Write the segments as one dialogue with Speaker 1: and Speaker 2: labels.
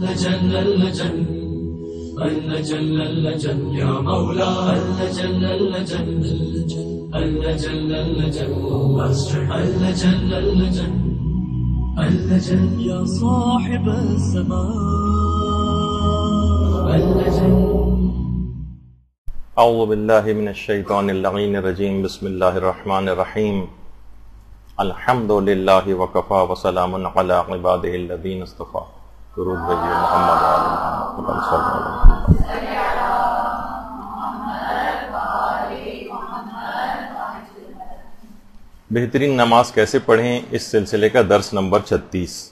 Speaker 1: اللجن اللجن اللجن اللجن يا مولا اللجن اللجن اللجن اللجن اللجن اللجن اللجن يا صاحب الزمان اللجن.
Speaker 2: اعوذ باللہ من الشیطان اللعین الرجیم. بسم اللہ الرحمن الرحیم. الحمد للہ وکفا وسلام علی عبادہ الذین اصطفیٰ. درود بھیجیے محمد محمد صلی اللہ علیہ وسلم. بہترین نماز کیسے پڑھیں، اس سلسلے کا درس نمبر 36.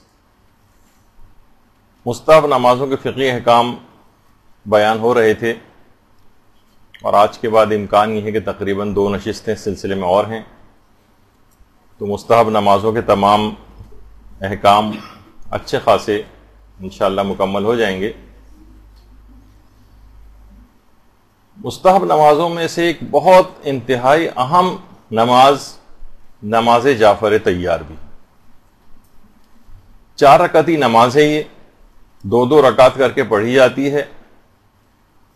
Speaker 2: مستحب نمازوں کے فقہی احکام بیان ہو رہے تھے، اور آج کے بعد امکان یہ ہے کہ تقریباً 2 نشستیں اس سلسلے میں اور ہیں، تو مستحب نمازوں کے تمام احکام اچھے خاصے انشاءاللہ مکمل ہو جائیں گے. مستحب نمازوں میں سے ایک بہت انتہائی اہم نماز جعفر طیار بھی. 4 رکعتی نماز ہے، یہ 2 رکعت کر کے پڑھی جاتی ہے،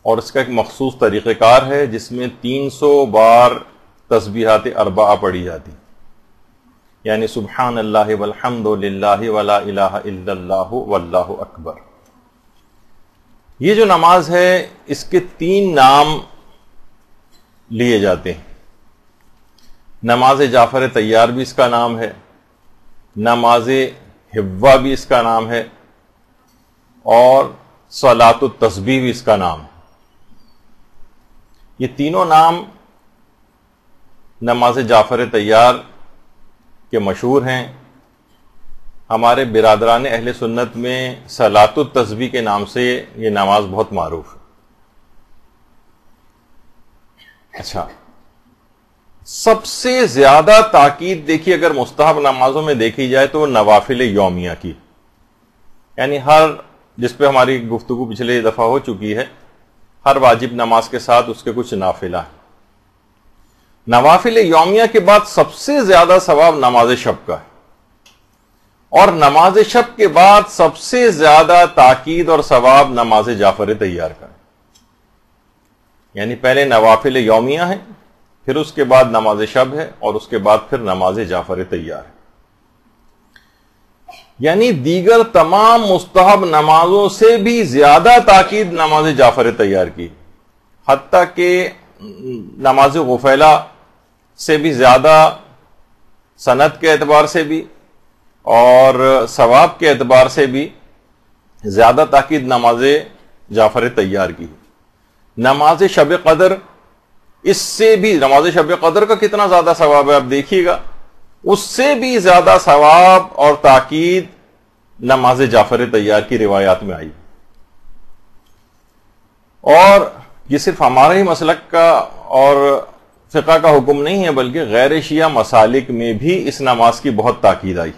Speaker 2: اور اس کا ایک مخصوص طریقہ کار ہے جس میں 300 بار تسبیحات 4 پڑھی جاتی، یعنی سبحان اللہ والحمد للہ ولا الہ الا اللہ واللہ اکبر. یہ جو نماز ہے اس کے 3 نام لیے جاتے ہیں. نماز جعفر طیار بھی اس کا نام ہے، نماز حوا بھی اس کا نام ہے، اور صلاۃ التسبیح بھی اس کا نام ہے. یہ تینوں نام نماز جعفر طیار کے مشہور ہیں. ہمارے برادران اہل سنت میں صلاۃ التسبیح کے نام سے یہ نماز بہت معروف ہے. اچھا، سب سے زیادہ تاکید دیکھیے اگر مستحب نمازوں میں دیکھی جائے تو نوافل یومیہ کی، یعنی ہر جس پہ ہماری گفتگو پچھلے دفعہ ہو چکی ہے، ہر واجب نماز کے ساتھ اس کے کچھ نافلہ ہیں. نوافل یومیہ کے بعد سب سے زیادہ ثواب نماز شب کا ہے، اور نماز شب کے بعد سب سے زیادہ تاکید اور ثواب نماز جعفر طیار کا ہے. یعنی پہلے نوافل یومیہ ہیں، پھر اس کے بعد نماز شب ہے، اور اس کے بعد پھر نماز جعفر طیار ہے. یعنی دیگر تمام مستحب نمازوں سے بھی زیادہ تاکید نماز جعفر طیار کی، حتیٰ کہ نماز غفیلہ سے بھی زیادہ سند کے اعتبار سے بھی اور ثواب کے اعتبار سے بھی زیادہ تاکید نماز جعفر طیار کی. نماز شب قدر، اس سے بھی نماز شب قدر کا کتنا زیادہ ثواب ہے آپ دیکھیے گا، اس سے بھی زیادہ ثواب اور تاکید نماز جعفر طیار کی روایات میں آئی. اور یہ صرف ہمارے ہی مسلک کا اور فقہ کا حکم نہیں ہے، بلکہ غیر شیعہ مسالک میں بھی اس نماز کی بہت تاکید آئی.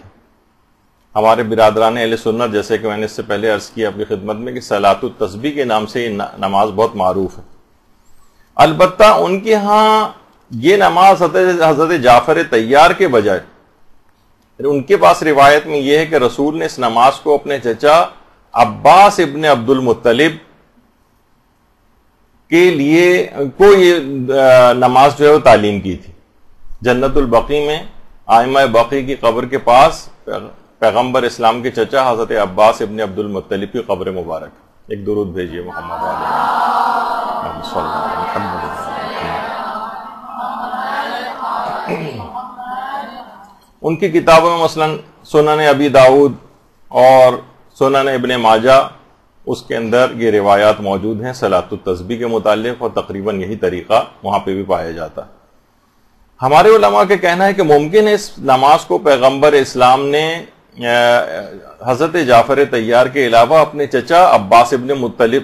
Speaker 2: ہمارے برادران اہل سنت، جیسے کہ میں نے اس سے پہلے عرض کیا آپ کی خدمت میں، کہ صلاۃ التسبیح کے نام سے یہ نماز بہت معروف ہے. البتہ ان کے ہاں یہ نماز حضرت جعفر طیار کے بجائے ان کے پاس روایت میں یہ ہے کہ رسول نے اس نماز کو اپنے چچا عباس ابن عبد المطلب کے لیے کو یہ نماز جو ہے وہ تعلیم کی تھی. جنت البقیع میں ائمہ بقیع کی قبر کے پاس پیغمبر اسلام کے چچا حضرت عباس ابن عبد المطلب کی قبر مبارک. ایک درود بھیجیے محمد صلی اللہ علیہ وسلم. ان کی کتابوں میں مثلا سنن ابی داؤد اور سنن ابن ماجہ، اس کے اندر یہ روایات موجود ہیں صلاۃ التسبیح کے متعلق، اور تقریباً یہی طریقہ وہاں پہ بھی پایا جاتا ہے. ہمارے علماء کا کہنا ہے کہ ممکن ہے اس نماز کو پیغمبر اسلام نے حضرت جعفر طیار کے علاوہ اپنے چچا عباس ابن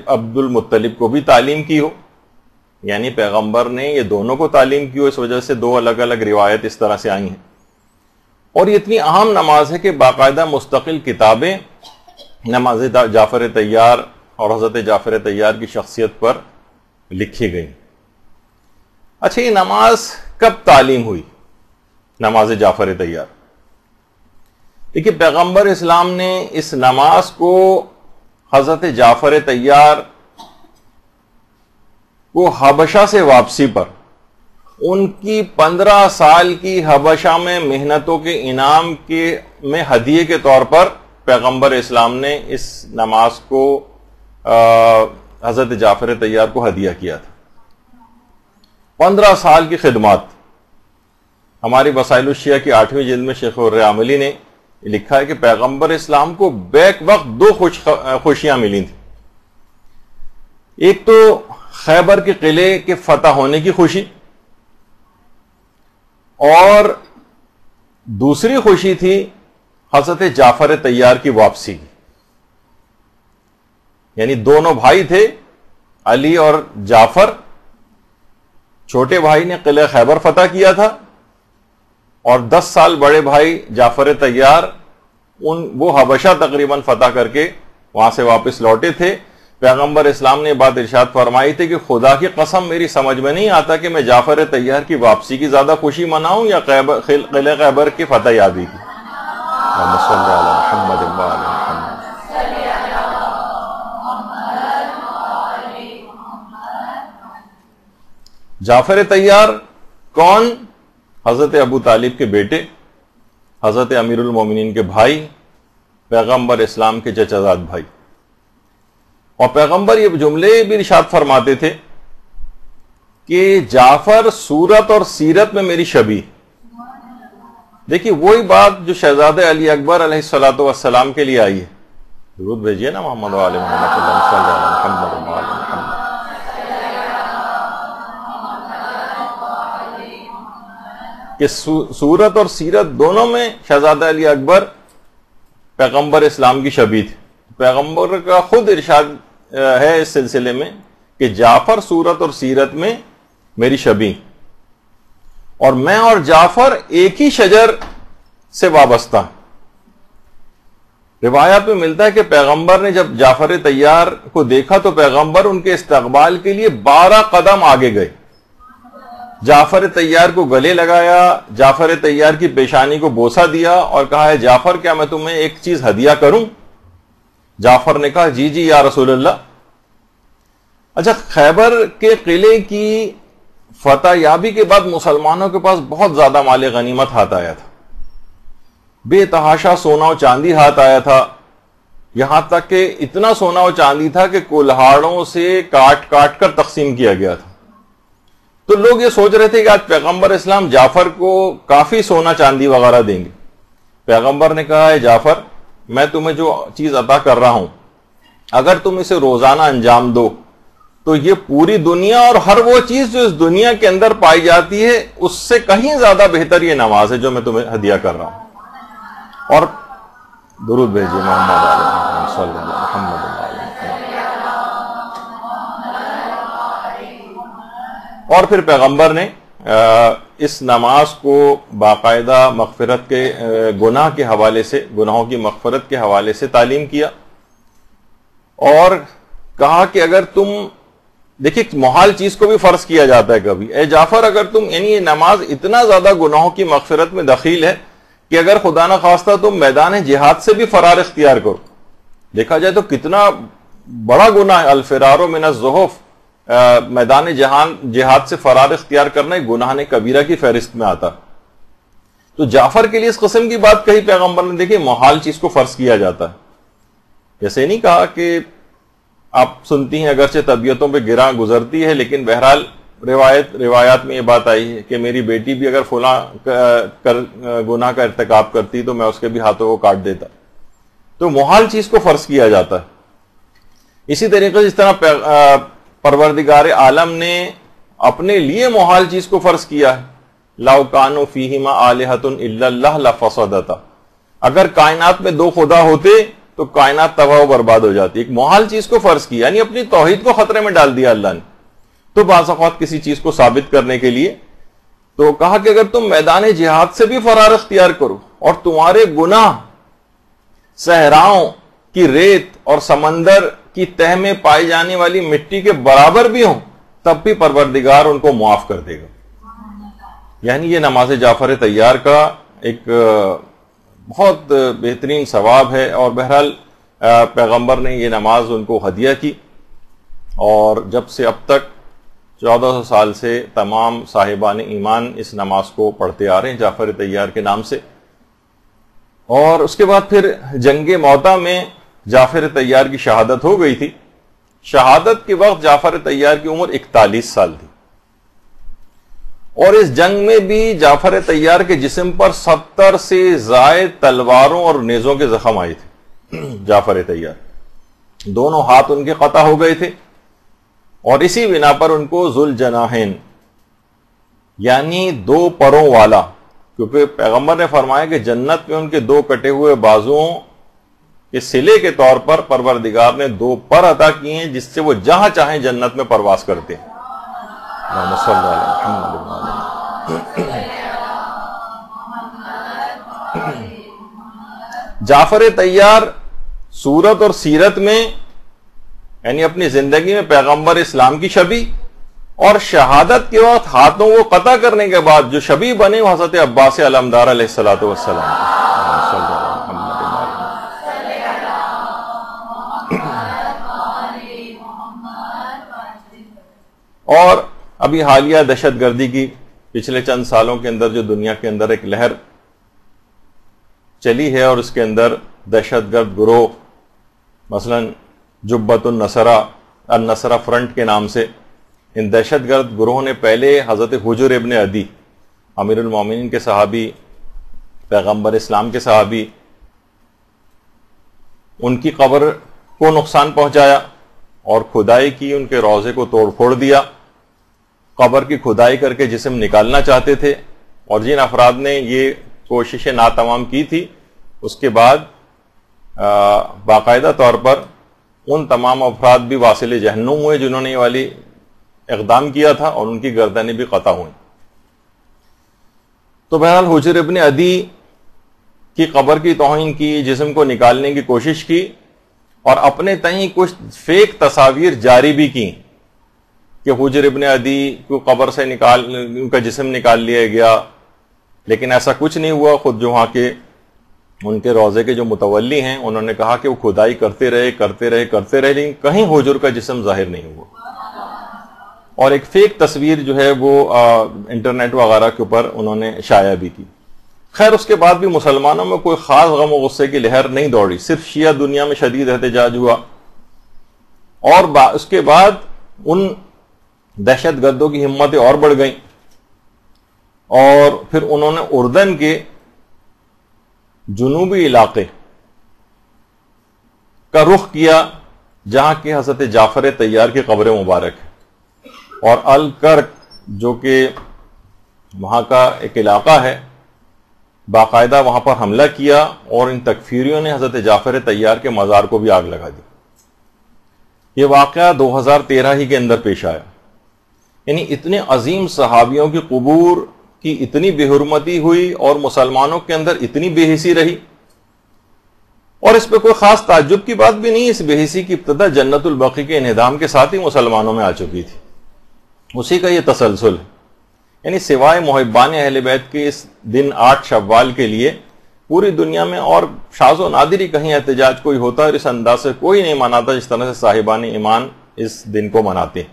Speaker 2: عبد المطلب کو بھی تعلیم کی ہو، یعنی پیغمبر نے یہ دونوں کو تعلیم کی ہو. اس وجہ سے 2 الگ الگ روایت اس طرح سے آئی ہیں. اور یہ اتنی اہم نماز ہے کہ باقاعدہ مستقل کتابیں نماز جعفر طیار اور حضرت جعفر طیار کی شخصیت پر لکھی گئی. اچھا، یہ نماز کب تعلیم ہوئی، نماز جعفر طیار؟ دیکھیے، پیغمبر اسلام نے اس نماز کو حضرت جعفر طیار کو حبشہ سے واپسی پر ان کی 15 سال کی حبشہ میں محنتوں کے انعام میں ہدیے کے طور پر پیغمبر اسلام نے اس نماز کو حضرت جعفر طیار کو ہدیہ کیا تھا. 15 سال کی خدمات. ہماری وسائل الشیعہ کی 8ویں جلد میں شیخ الرعاملی نے لکھا ہے کہ پیغمبر اسلام کو بیک وقت 2 خوشیاں ملی تھیں. ایک تو خیبر کے قلعے کے فتح ہونے کی خوشی، اور دوسری خوشی تھی حضرت جعفر طیار کی واپسی کی. یعنی دونوں بھائی تھے، علی اور جعفر. چھوٹے بھائی نے قلعہ خیبر فتح کیا تھا، اور 10 سال بڑے بھائی جعفر طیار وہ حبشہ تقریباً فتح کر کے وہاں سے واپس لوٹے تھے. پیغمبر اسلام نے بات ارشاد فرمائی تھی کہ خدا کی قسم میری سمجھ میں نہیں آتا کہ میں جعفر طیار کی واپسی کی زیادہ خوشی مناؤں یا قلعہ خیبر کی فتح یابی کی. جعفر طیار کون؟ حضرت ابو طالب کے بیٹے، حضرت امیر المومنین کے بھائی، پیغمبر اسلام کے چچا زاد بھائی. اور پیغمبر یہ جملے بھی ارشاد فرماتے تھے کہ جعفر صورت اور سیرت میں میری شبیہ. دیکھیے وہی بات جو شہزادہ علی اکبر علیہ الصلوۃ والسلام کے لیے آئی ہے. درود بھیجیے نا محمد وعلی محمد صلی اللہ علیہ وسلم. کہ صورت اور سیرت دونوں میں شہزادہ علی اکبر پیغمبر اسلام کی شبیہ تھی. پیغمبر کا خود ارشاد ہے اس سلسلے میں کہ جعفر صورت اور سیرت میں میری شبیہ، اور میں اور جعفر ایک ہی شجر سے وابستہ. روایات میں ملتا ہے کہ پیغمبر نے جب جعفر طیار کو دیکھا تو پیغمبر ان کے استقبال کے لیے 12 قدم آگے گئے. جعفر طیار کو گلے لگایا، جعفر طیار کی پیشانی کو بوسہ دیا اور کہا ہے جعفر کیا میں تمہیں ایک چیز ہدیہ کروں؟ جعفر نے کہا جی جی یا رسول اللہ. اچھا، خیبر کے قلعے کی فتح یابی کے بعد مسلمانوں کے پاس بہت زیادہ مال غنیمت ہاتھ آیا تھا، بے تحاشا سونا و چاندی ہاتھ آیا تھا. یہاں تک کہ اتنا سونا و چاندی تھا کہ کلہاڑوں سے کاٹ کاٹ کر تقسیم کیا گیا تھا. تو لوگ یہ سوچ رہے تھے کہ آج پیغمبر اسلام جعفر کو کافی سونا چاندی وغیرہ دیں گے. پیغمبر نے کہا ہے جعفر میں تمہیں جو چیز عطا کر رہا ہوں اگر تم اسے روزانہ انجام دو تو یہ پوری دنیا اور ہر وہ چیز جو اس دنیا کے اندر پائی جاتی ہے اس سے کہیں زیادہ بہتر یہ نماز ہے جو میں تمہیں ہدیہ کر رہا ہوں. اور درود بھیجیے محمد علیہ صلی اللہ محمد علیہ. اور پھر پیغمبر نے اس نماز کو باقاعدہ مغفرت کے گناہ کے حوالے سے، گناہوں کی مغفرت کے حوالے سے تعلیم کیا، اور کہا کہ اگر تم دیکھیے محال چیز کو بھی فرض کیا جاتا ہے کبھی. اے جعفر اگر تم یعنی یہ نماز اتنا زیادہ گناہوں کی مغفرت میں دخیل ہے کہ اگر خدا نہ خواستہ تم میدان جہاد سے بھی فرار اختیار کرو. دیکھا جائے تو کتنا بڑا گناہ ہے الفرار من الزحف، میدان جہاد سے فرار اختیار کرنا ایک گناہ کبیرہ کی فہرست میں آتا. تو جعفر کے لیے اس قسم کی بات کہی پیغمبر نے. دیکھیے محال چیز کو فرض کیا جاتا ہے. جیسے نہیں کہا کہ آپ سنتی ہیں اگرچہ طبیعتوں پہ گراں گزرتی ہے لیکن بہرحال روایات میں یہ بات آئی ہے کہ میری بیٹی بھی اگر فلاں گناہ کا ارتکاب کرتی تو میں اس کے بھی ہاتھوں کو کاٹ دیتا. تو محال چیز کو فرض کیا جاتا ہے. اسی طریقے سے جس طرح پروردگار عالم نے اپنے لیے محال چیز کو فرض کیا ہے. لَوْ كَانُوا فِيهِمَا آلِهَةٌ إِلَّا اللَّهُ لَفَسَدَتَا. اگر کائنات میں 2 خدا ہوتے تو کائنات تباہ و برباد ہو جاتی. ایک محال چیز کو فرض کیا یعنی اپنی توحید کو خطرے میں ڈال دیا اللہ نے. تو بعض اوقات کسی چیز کو ثابت کرنے کے لیے تو کہا کہ اگر تم میدان جہاد سے بھی فرار اختیار کرو اور تمہارے گناہ صحراؤں کی ریت اور سمندر کی تہ میں پائی جانے والی مٹی کے برابر بھی ہوں تب بھی پروردگار ان کو معاف کر دے گا. یعنی یہ نماز جعفر طیار کا ایک بہت بہترین ثواب ہے. اور بہرحال پیغمبر نے یہ نماز ان کو ہدیہ کی، اور جب سے اب تک 1400 سال سے تمام صاحبان ایمان اس نماز کو پڑھتے آ رہے ہیں جعفر طیار کے نام سے۔ اور اس کے بعد پھر جنگ موتا میں جعفر طیار کی شہادت ہو گئی تھی۔ شہادت کے وقت جعفر طیار کی عمر 41 سال تھی، اور اس جنگ میں بھی جعفر طیار کے جسم پر 70 سے زائد تلواروں اور نیزوں کے زخم آئے تھے۔ جعفر طیار دونوں ہاتھ ان کے قطع ہو گئے تھے، اور اسی بنا پر ان کو ذوالجناحین یعنی 2 پروں والا، کیونکہ پیغمبر نے فرمایا کہ جنت میں ان کے 2 کٹے ہوئے بازوؤں کے صلے کے طور پر پروردگار نے 2 پر عطا کیے ہیں، جس سے وہ جہاں چاہیں جنت میں پرواز کرتے ہیں۔ اللہم صلی علی محمد وعلی جعفر طیار صورت اور سیرت میں یعنی اپنی زندگی میں پیغمبر اسلام کی شبیہ، اور شہادت کے وقت ہاتھوں کو قطع کرنے کے بعد جو شبیہ بنے وہ حضرت عباس علمدار علیہ الصلوۃ والسلام۔ اور ابھی حالیہ دہشت گردی کی پچھلے چند سالوں کے اندر جو دنیا کے اندر ایک لہر چلی ہے، اور اس کے اندر دہشت گرد گروہ مثلا جبہت النصرہ فرنٹ کے نام سے، ان دہشت گرد گروہوں نے پہلے حضرت حجر ابن عدی امیر المومنین کے صحابی، پیغمبر اسلام کے صحابی، ان کی قبر کو نقصان پہنچایا اور کھدائی کی، ان کے روضے کو توڑ پھوڑ دیا، قبر کی کھدائی کر کے جسم نکالنا چاہتے تھے، اور جن افراد نے یہ کوششیں ناتمام کی تھی اس کے بعد باقاعدہ طور پر ان تمام افراد بھی واصل جہنم ہوئے جنہوں نے یہ والی اقدام کیا تھا، اور ان کی گردنیں بھی قطع ہوئیں۔ تو بہرحال حجر ابن عدی کی قبر کی توہین کی، جسم کو نکالنے کی کوشش کی، اور اپنے تئیں کچھ فیک تصاویر جاری بھی کی کہ حجر ابن عدی کو قبر سے ان کا جسم نکال لیا گیا، لیکن ایسا کچھ نہیں ہوا۔ خود جو وہاں کے ان کے روضے کے جو متولی ہیں انہوں نے کہا کہ وہ کھدائی کرتے رہے لیکن کہیں حجر کا جسم ظاہر نہیں ہوا، اور ایک فیک تصویر جو ہے وہ انٹرنیٹ وغیرہ کے اوپر انہوں نے شائع بھی کی۔ خیر اس کے بعد بھی مسلمانوں میں کوئی خاص غم و غصے کی لہر نہیں دوڑی، صرف شیعہ دنیا میں شدید احتجاج ہوا، اور اس کے بعد ان دہشت گردوں کی ہمتیں اور بڑھ گئیں، اور پھر انہوں نے اردن کے جنوبی علاقے کا رخ کیا جہاں کہ حضرت جعفر طیار کی قبر مبارک ہے، اور الکرک جو کہ وہاں کا ایک علاقہ ہے، باقاعدہ وہاں پر حملہ کیا، اور ان تکفیریوں نے حضرت جعفر طیار کے مزار کو بھی آگ لگا دی۔ یہ واقعہ 2013 ہی کے اندر پیش آیا۔ یعنی اتنے عظیم صحابیوں کی قبور کی اتنی بے حرمتی ہوئی، اور مسلمانوں کے اندر اتنی بے حسی رہی، اور اس پہ کوئی خاص تعجب کی بات بھی نہیں۔ اس بے حسی کی ابتدا جنت البقیع کے انہدام کے ساتھ ہی مسلمانوں میں آ چکی تھی، اسی کا یہ تسلسل ہے۔ یعنی سوائے محبان اہل بیت کے اس دن 8 شوال کے لیے پوری دنیا میں اور شاذ و نادر ہی کہیں احتجاج کوئی ہوتا ہے، اور اس انداز سے کوئی نہیں مناتا جس طرح سے صاحبان ایمان اس دن کو مناتے ہیں۔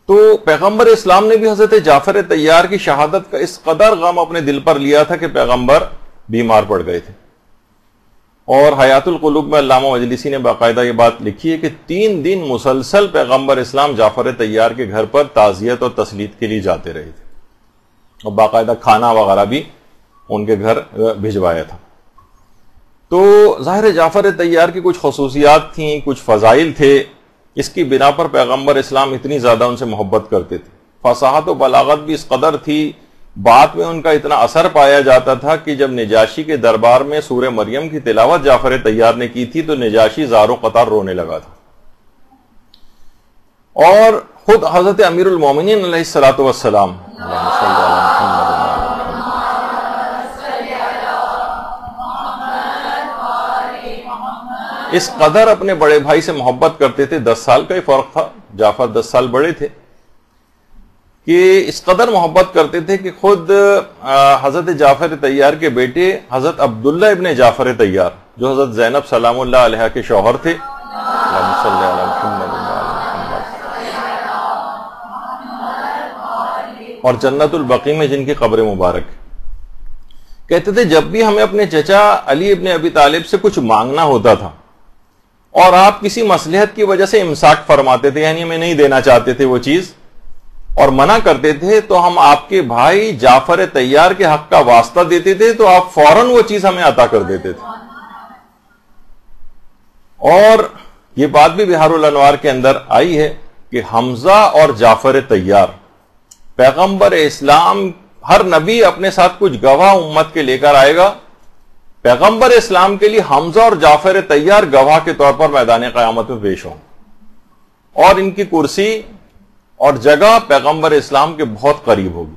Speaker 2: تو پیغمبر اسلام نے بھی حضرت جعفر طیار کی شہادت کا اس قدر غم اپنے دل پر لیا تھا کہ پیغمبر بیمار پڑ گئے تھے، اور حیات القلوب میں علامہ مجلسی نے باقاعدہ یہ بات لکھی ہے کہ 3 دن مسلسل پیغمبر اسلام جعفر طیار کے گھر پر تعزیت اور تسلیت کے لیے جاتے رہے تھے، اور باقاعدہ کھانا وغیرہ بھی ان کے گھر بھجوایا تھا۔ تو ظاہر جعفر طیار کی کچھ خصوصیات تھیں، کچھ فضائل تھے، اس کی بنا پر پیغمبر اسلام اتنی زیادہ ان سے محبت کرتے تھے۔ فصاحت و بلاغت بھی اس قدر تھی، بات میں ان کا اتنا اثر پایا جاتا تھا کہ جب نجاشی کے دربار میں سورہ مریم کی تلاوت جعفر طیار نے کی تھی تو نجاشی زار و قطار رونے لگا تھا، اور خود حضرت امیر المومنین علیہ الصلوۃ والسلام اس قدر اپنے بڑے بھائی سے محبت کرتے تھے، 10 سال کا ہی فرق تھا، جعفر 10 سال بڑے تھے، کہ اس قدر محبت کرتے تھے کہ خود حضرت جعفر طیار کے بیٹے حضرت عبداللہ ابن جعفر طیار جو حضرت زینب سلام اللہ علیہ کے شوہر تھے. اللہم صلی علی محمد وعلی محمد. اور جنت البقیع میں جن کی قبر مبارک. کہتے تھے جب بھی ہمیں اپنے چچا علی ابن ابی طالب سے کچھ مانگنا ہوتا تھا اور آپ کسی مصلحت کی وجہ سے امساک فرماتے تھے، یعنی ہمیں نہیں دینا چاہتے تھے وہ چیز اور منع کرتے تھے، تو ہم آپ کے بھائی جعفر طیار کے حق کا واسطہ دیتے تھے تو آپ فوراً وہ چیز ہمیں عطا کر دیتے تھے. اور یہ بات بھی بہار الانوار کے اندر آئی ہے کہ حمزہ اور جعفر طیار، پیغمبر اسلام ہر نبی اپنے ساتھ کچھ گواہ امت کے لے کر آئے گا. پیغمبر اسلام کے لیے حمزہ اور جعفر طیار گواہ کے طور پر میدان قیامت میں پیش ہوں، اور ان کی کرسی اور جگہ پیغمبر اسلام کے بہت قریب ہوگی.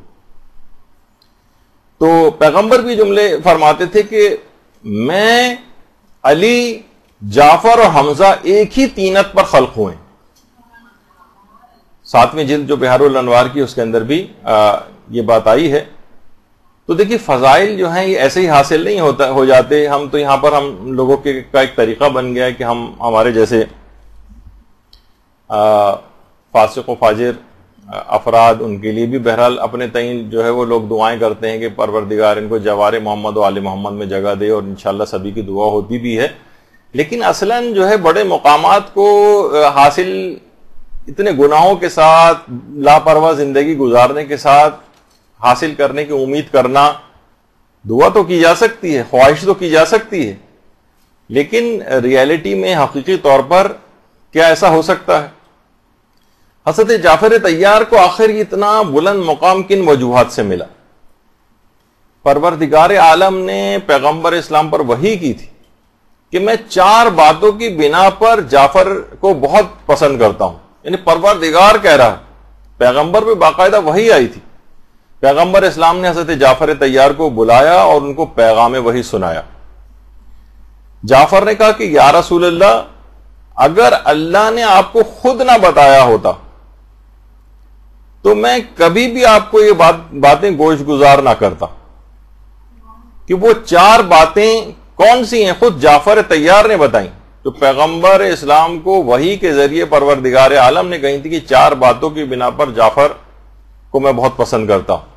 Speaker 2: تو پیغمبر بھی جملے فرماتے تھے کہ میں، علی، جعفر اور حمزہ ایک ہی طینت پر خلق ہوئے. 7ویں جلد جو بہار الانوار کی اس کے اندر بھی یہ بات آئی ہے. تو دیکھیے فضائل جو ہیں یہ ایسے ہی حاصل نہیں ہو جاتے. ہم تو یہاں پر ہم لوگوں کا ایک طریقہ بن گیا ہے کہ ہم ہمارے جیسے فاسق و فاجر افراد ان کے لیے بھی بہرحال اپنے تئیں جو ہے وہ لوگ دعائیں کرتے ہیں کہ پروردگار ان کو جوار محمد و آل محمد میں جگہ دے، اور انشاءاللہ سبھی کی دعا ہوتی بھی ہے. لیکن اصلاً جو ہے بڑے مقامات کو حاصل اتنے گناہوں کے ساتھ، لاپرواہ زندگی گزارنے کے ساتھ حاصل کرنے کی امید کرنا، دعا تو کی جا سکتی ہے، خواہش تو کی جا سکتی ہے، لیکن ریالٹی میں حقیقی طور پر کیا ایسا ہو سکتا ہے؟ حضرت جعفر طیار کو آخر اتنا بلند مقام کن وجوہات سے ملا؟ پروردگار عالم نے پیغمبر اسلام پر وحی کی تھی کہ میں 4 باتوں کی بنا پر جعفر کو بہت پسند کرتا ہوں. یعنی پروردگار کہہ رہا ہے، پیغمبر پہ باقاعدہ وحی آئی تھی. پیغمبر اسلام نے حضرت جعفر طیار کو بلایا اور ان کو پیغام وحی سنایا. جعفر نے کہا کہ یا رسول اللہ، اگر اللہ نے آپ کو خود نہ بتایا ہوتا تو میں کبھی بھی آپ کو یہ باتیں گوش گزار نہ کرتا. کہ وہ 4 باتیں کون سی ہیں خود جعفر طیار نے بتائیں، تو پیغمبر اسلام کو وحی کے ذریعے پروردگار عالم نے کہی تھی کہ 4 باتوں کی بنا پر جعفر کو میں بہت پسند کرتا ہوں.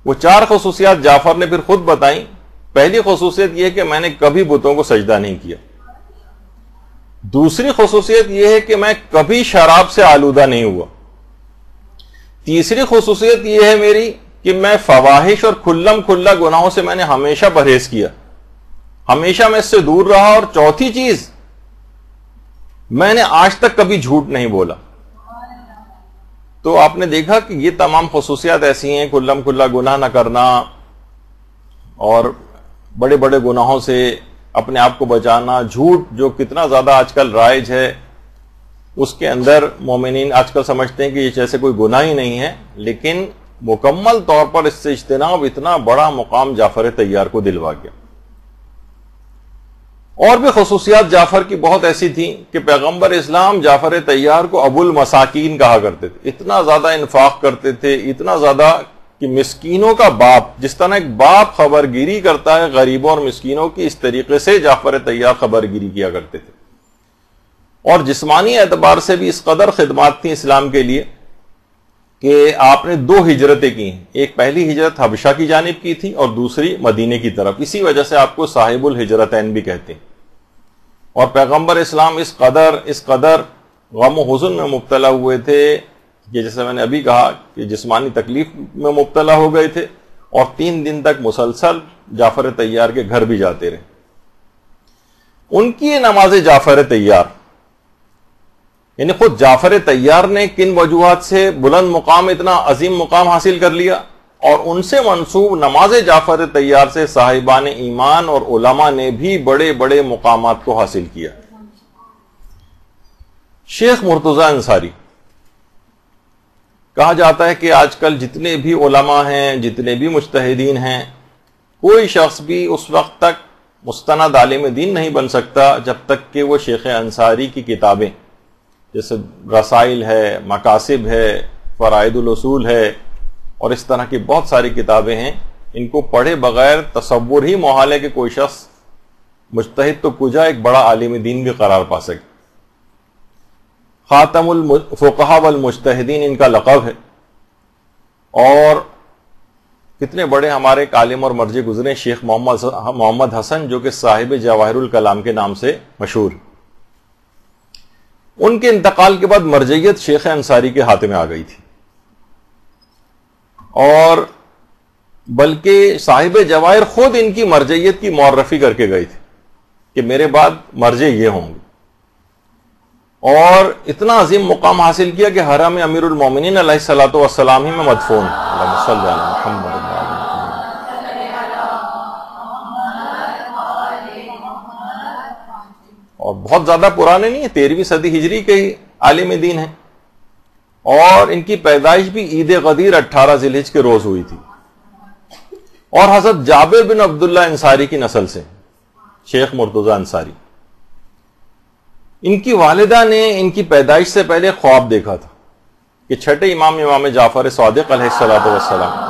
Speaker 2: وہ 4 خصوصیات جعفر نے پھر خود بتائیں. پہلی خصوصیت یہ کہ میں نے کبھی بتوں کو سجدہ نہیں کیا. دوسری خصوصیت یہ ہے کہ میں کبھی شراب سے آلودہ نہیں ہوا. تیسری خصوصیت یہ ہے میری کہ میں فواحش اور کھلم کھلا گناہوں سے میں نے ہمیشہ پرہیز کیا، ہمیشہ میں اس سے دور رہا. اور چوتھی چیز، میں نے آج تک کبھی جھوٹ نہیں بولا. تو آپ نے دیکھا کہ یہ تمام خصوصیات ایسی ہیں، کھلم کھلا گناہ نہ کرنا اور بڑے بڑے گناہوں سے اپنے آپ کو بچانا. جھوٹ جو کتنا زیادہ آج کل رائج ہے، اس کے اندر مومنین آج کل سمجھتے ہیں کہ یہ جیسے کوئی گناہ ہی نہیں ہے، لیکن مکمل طور پر اس سے اجتناب اتنا بڑا مقام جعفر طیار کو دلوا گیا. اور بھی خصوصیات جعفر کی بہت ایسی تھیں کہ پیغمبر اسلام جعفر طیار کو ابو المساکین کہا کرتے تھے. اتنا زیادہ انفاق کرتے تھے، اتنا زیادہ کہ مسکینوں کا باپ، جس طرح ایک باپ خبرگیری کرتا ہے غریبوں اور مسکینوں کی، اس طریقے سے جعفر طیار خبرگیری کیا کرتے تھے. اور جسمانی اعتبار سے بھی اس قدر خدمات تھیں اسلام کے لیے کہ آپ نے 2 ہجرتیں کی ہیں. ایک پہلی ہجرت حبشہ کی جانب کی تھی اور دوسری مدینے کی طرف. اسی وجہ سے آپ کو صاحب الہجرتین بھی کہتے ہیں. اور پیغمبر اسلام اس قدر غم و حزن میں مبتلا ہوئے تھے کہ جیسے میں نے ابھی کہا کہ جسمانی تکلیف میں مبتلا ہو گئے تھے، اور 3 دن تک مسلسل جعفر طیار کے گھر بھی جاتے رہے. ان کی یہ نماز جعفر طیار، یعنی خود جعفر طیار نے کن وجوہات سے بلند مقام، اتنا عظیم مقام حاصل کر لیا، اور ان سے منسوب نماز جعفر طیار سے صاحبان ایمان اور علماء نے بھی بڑے بڑے مقامات کو حاصل کیا. شیخ مرتضی انصاری، کہا جاتا ہے کہ آج کل جتنے بھی علماء ہیں، جتنے بھی مجتہدین ہیں، کوئی شخص بھی اس وقت تک مستند عالم دین نہیں بن سکتا جب تک کہ وہ شیخ انصاری کی کتابیں جیسے رسائل ہے، مقاصد ہے، فرائد الاصول ہے، اور اس طرح کی بہت ساری کتابیں ہیں، ان کو پڑھے بغیر تصور ہی محال ہے کہ کوئی شخص مجتہد تو کجا ایک بڑا عالم دین بھی قرار پا سکے. خاتم الفقہاء والمجتہدین ان کا لقب ہے. اور کتنے بڑے ہمارے عالم اور مرجع گزرے, شیخ محمد حسن جو کہ صاحب جواہر الکلام کے نام سے مشہور. ان کے انتقال کے بعد مرجعیت شیخ انصاری کے ہاتھ میں آ گئی تھی, اور بلکہ صاحب جواہر خود ان کی مرجعیت کی معرفی کر کے گئے تھے کہ میرے بعد مرجع یہ ہوں گے. اور اتنا عظیم مقام حاصل کیا کہ حرم امیر المومنین علیہ الصلوۃ والسلام ہی میں مدفون. اللہم صلی علی محمد. اور بہت زیادہ پرانے نہیں ہیں, 13ویں صدی ہجری کے ہی عالم دین ہیں. اور ان کی پیدائش بھی عید غدیر 18 ذی الحجہ کے روز ہوئی تھی, اور حضرت جابر بن عبداللہ انصاری کی نسل سے, شیخ مرتضی انصاری. ان کی والدہ نے ان کی پیدائش سے پہلے خواب دیکھا تھا کہ چھٹے امام جعفر صادق علیہ الصلوۃ والسلام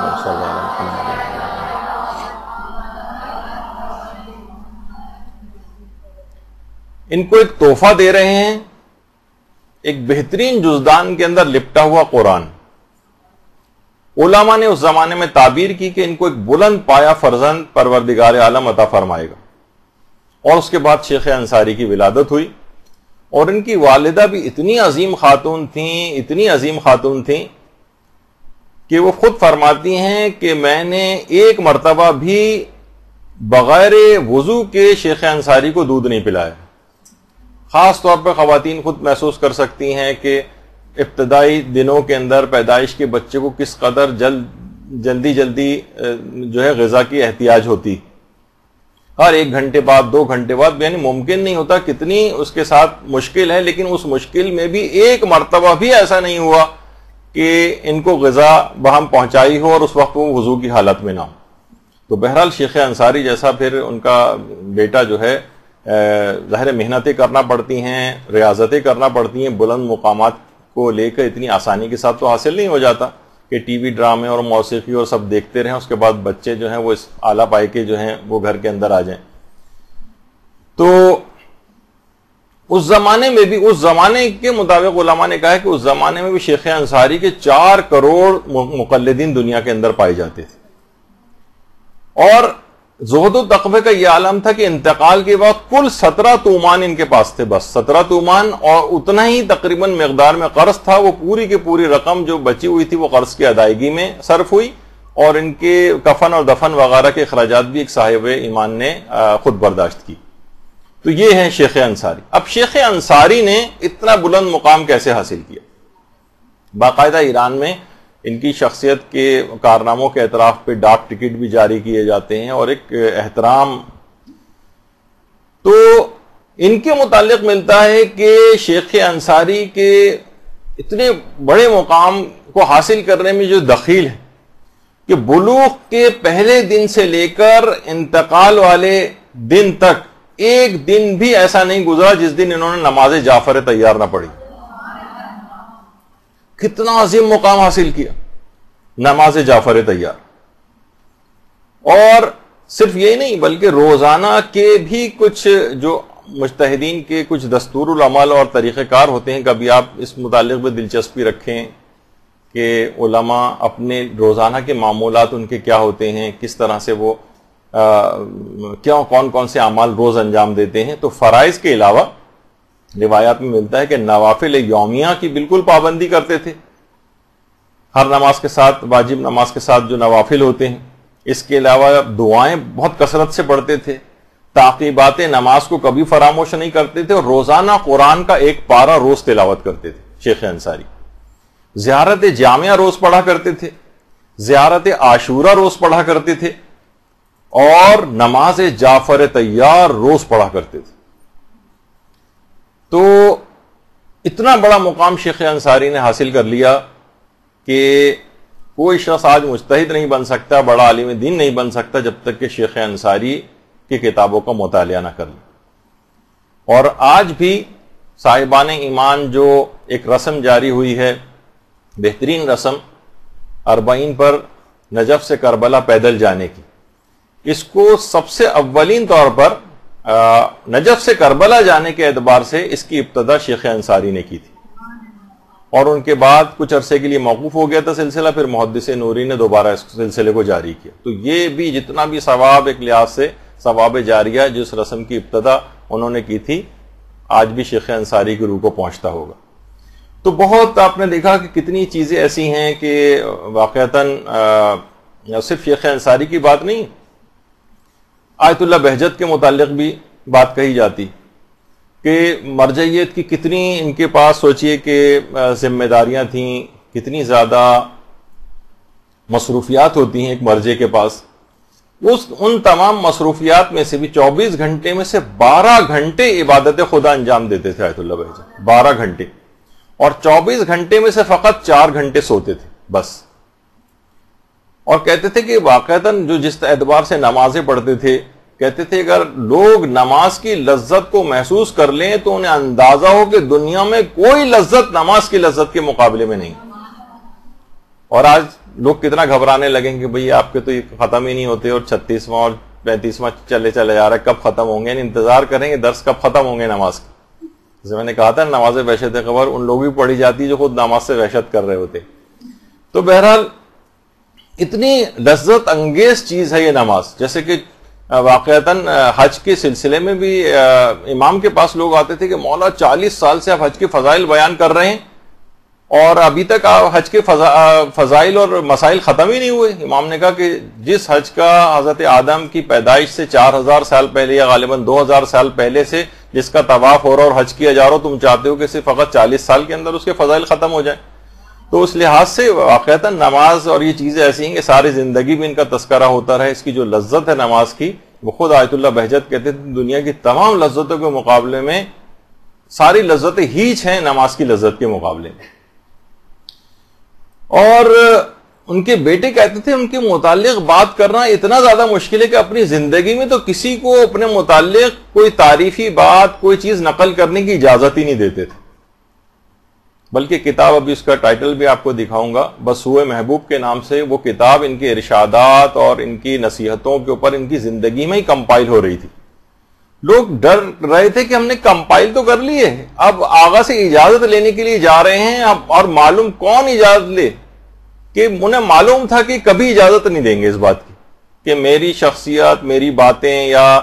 Speaker 2: ان کو ایک تحفہ دے رہے ہیں, ایک بہترین جزدان کے اندر لپٹا ہوا قرآن. علماء نے اس زمانے میں تعبیر کی کہ ان کو ایک بلند پایا فرزند پروردگار عالم عطا فرمائے گا. اور اس کے بعد شیخ انصاری کی ولادت ہوئی, اور ان کی والدہ بھی اتنی عظیم خاتون تھیں کہ وہ خود فرماتی ہیں کہ میں نے ایک مرتبہ بھی بغیر وضو کے شیخ انصاری کو دودھ نہیں پلایا. خاص طور پر خواتین خود محسوس کر سکتی ہیں کہ ابتدائی دنوں کے اندر پیدائش کے بچے کو کس قدر جلدی جو ہے غذا کی احتیاج ہوتی. ہر 1 گھنٹے بعد 2 گھنٹے بعد, یعنی ممکن نہیں ہوتا, کتنی اس کے ساتھ مشکل ہے, لیکن اس مشکل میں بھی ایک مرتبہ بھی ایسا نہیں ہوا کہ ان کو غذا بہم پہنچائی ہو اور اس وقت وہ وضو کی حالت میں نہ ہو. تو بہرحال شیخ انصاری جیسا پھر ان کا بیٹا جو ہے, ظاہر محنتیں کرنا پڑتی ہیں, ریاضتیں کرنا پڑتی ہیں, بلند مقامات کو لے کر اتنی آسانی کے ساتھ تو حاصل نہیں ہو جاتا کہ ٹی وی ڈرامے اور موسیقی اور سب دیکھتے رہیں, اس کے بعد بچے جو ہیں وہ اس اعلیٰ پائے کے جو ہیں وہ گھر کے اندر آ جائیں. تو اس زمانے میں بھی, اس زمانے کے مطابق علماء نے کہا ہے کہ اس زمانے میں بھی شیخ انصاری کے 4 کروڑ مقلدین دنیا کے اندر پائے جاتے تھے. اور زہد و تقوی کا یہ عالم تھا کہ انتقال کے بعد کل 17 تومان ان کے پاس تھے, بس 17 تومان, اور اتنا ہی تقریباً مقدار میں قرض تھا. وہ پوری کی پوری رقم جو بچی ہوئی تھی وہ قرض کی ادائیگی میں صرف ہوئی, اور ان کے کفن اور دفن وغیرہ کے اخراجات بھی ایک صاحب ایمان نے خود برداشت کی. تو یہ ہیں شیخ انصاری. اب شیخ انصاری نے اتنا بلند مقام کیسے حاصل کیا؟ باقاعدہ ایران میں ان کی شخصیت کے کارناموں کے اعتراف پہ ڈاک ٹکٹ بھی جاری کیے جاتے ہیں, اور ایک احترام تو ان کے متعلق ملتا ہے کہ شیخ انصاری کے اتنے بڑے مقام کو حاصل کرنے میں جو دخیل ہے کہ بلوغ کے پہلے دن سے لے کر انتقال والے دن تک ایک دن بھی ایسا نہیں گزرا جس دن انہوں نے نماز جعفر تیار نہ پڑھی. کتنا عظیم مقام حاصل کیا, نماز جعفر تیار. اور صرف یہی نہیں بلکہ روزانہ کے بھی کچھ جو مجتہدین کے کچھ دستور العمل اور طریقہ کار ہوتے ہیں. کبھی آپ اس متعلق بھی دلچسپی رکھیں کہ علماء اپنے روزانہ کے معمولات ان کے کیا ہوتے ہیں, کس طرح سے وہ کون سے اعمال روز انجام دیتے ہیں. تو فرائض کے علاوہ روایات میں ملتا ہے کہ نوافل یومیہ کی بالکل پابندی کرتے تھے. ہر نماز کے ساتھ, واجب نماز کے ساتھ جو نوافل ہوتے ہیں, اس کے علاوہ دعائیں بہت کثرت سے پڑھتے تھے. تعقیبات نماز کو کبھی فراموش نہیں کرتے تھے, اور روزانہ قرآن کا 1 پارہ روز تلاوت کرتے تھے شیخ انصاری. زیارت جامعہ روز پڑھا کرتے تھے, زیارت عاشورہ روز پڑھا کرتے تھے, اور نماز جعفر تیار روز پڑھا کرتے تھے. تو اتنا بڑا مقام شیخ انصاری نے حاصل کر لیا کہ کوئی شخص آج مجتہد نہیں بن سکتا, بڑا عالم دین نہیں بن سکتا جب تک کہ شیخ انصاری کی کتابوں کا مطالعہ نہ کر لے. اور آج بھی صاحبان ایمان جو ایک رسم جاری ہوئی ہے, بہترین رسم 40 پر نجف سے کربلا پیدل جانے کی, اس کو سب سے اولین طور پر نجف سے کربلا جانے کے اعتبار سے اس کی ابتدا شیخ انصاری نے کی تھی، اور ان کے بعد کچھ عرصے کے لیے موقوف ہو گیا تھا سلسلہ، پھر محدث نوری نے دوبارہ اس سلسلے کو جاری کیا. تو یہ بھی جتنا بھی ثواب ایک لحاظ سے ثواب جاریہ جس رسم کی ابتدا انہوں نے کی تھی، آج بھی شیخ انصاری کی روح کو پہنچتا ہوگا. تو بہت آپ نے دیکھا کہ کتنی چیزیں ایسی ہیں کہ واقعتاً صرف شیخ انصاری کی بات نہیں، آیت اللہ بہجت کے متعلق بھی بات کہی جاتی کہ مرجعیت کی کتنی ان کے پاس سوچئے کہ ذمہ داریاں تھیں، کتنی زیادہ مصروفیات ہوتی ہیں ایک مرجع کے پاس. ان تمام مصروفیات میں سے بھی 24 گھنٹے میں سے 12 گھنٹے عبادت خدا انجام دیتے تھے آیت اللہ بہجت، 12 گھنٹے، اور 24 گھنٹے میں سے فقط 4 گھنٹے سوتے تھے بس. اور کہتے تھے کہ واقعتاً جو جس اعتبار سے نمازیں پڑھتے تھے، کہتے تھے اگر لوگ نماز کی لذت کو محسوس کر لیں تو انہیں اندازہ ہو کہ دنیا میں کوئی لذت نماز کی لذت کے مقابلے میں نہیں. اور آج لوگ کتنا گھبرانے لگیں کہ بھئی آپ کے تو یہ ختم ہی نہیں ہوتے، اور 36واں اور 35واں چلے جا رہا ہے، کب ختم ہوں گے، انتظار کریں گے درس کب ختم ہوں گے نماز کے. جیسے میں نے کہا تھا نماز وحشت خبر ان لوگ بھی پڑھی جاتی ہے جو خود نماز سے وحشت کر رہے ہوتے. تو بہرحال اتنی لذت انگیز چیز ہے یہ نماز. جیسے کہ واقعتاً حج کے سلسلے میں بھی امام کے پاس لوگ آتے تھے کہ مولا 40 سال سے آپ حج کے فضائل بیان کر رہے ہیں اور ابھی تک حج کے فضائل اور مسائل ختم ہی نہیں ہوئے. امام نے کہا کہ جس حج کا حضرت آدم کی پیدائش سے 4000 سال پہلے یا غالباً 2000 سال پہلے سے جس کا طواف ہو رہا اور حج کیا جا رہا، تم چاہتے ہو کہ صرف فقط 40 سال کے اندر اس کے فضائل ختم ہو جائیں. تو اس لحاظ سے واقعتاً نماز اور یہ چیزیں ایسی ہیں کہ ساری زندگی میں ان کا تذکرہ ہوتا رہے. اس کی جو لذت ہے نماز کی، وہ خود آیت اللہ بہجت کہتے تھے دنیا کی تمام لذتوں کے مقابلے میں ساری لذتیں ہیچ ہیں نماز کی لذت کے مقابلے میں. اور ان کے بیٹے کہتے تھے ان کے متعلق بات کرنا اتنا زیادہ مشکل ہے کہ اپنی زندگی میں تو کسی کو اپنے متعلق کوئی تعریفی بات، کوئی چیز نقل کرنے کی اجازت ہی نہیں دیتے تھے. بلکہ کتاب، ابھی اس کا ٹائٹل بھی آپ کو دکھاؤں گا، بسوئے محبوب کے نام سے وہ کتاب ان کے ارشادات اور ان کی نصیحتوں کے اوپر ان کی زندگی میں ہی کمپائل ہو رہی تھی. لوگ ڈر رہے تھے کہ ہم نے کمپائل تو کر لی ہے، اب آغا سے اجازت لینے کے لیے جا رہے ہیں، اور معلوم کون اجازت لے، کہ انہیں معلوم تھا کہ کبھی اجازت نہیں دیں گے اس بات کی کہ میری شخصیت، میری باتیں یا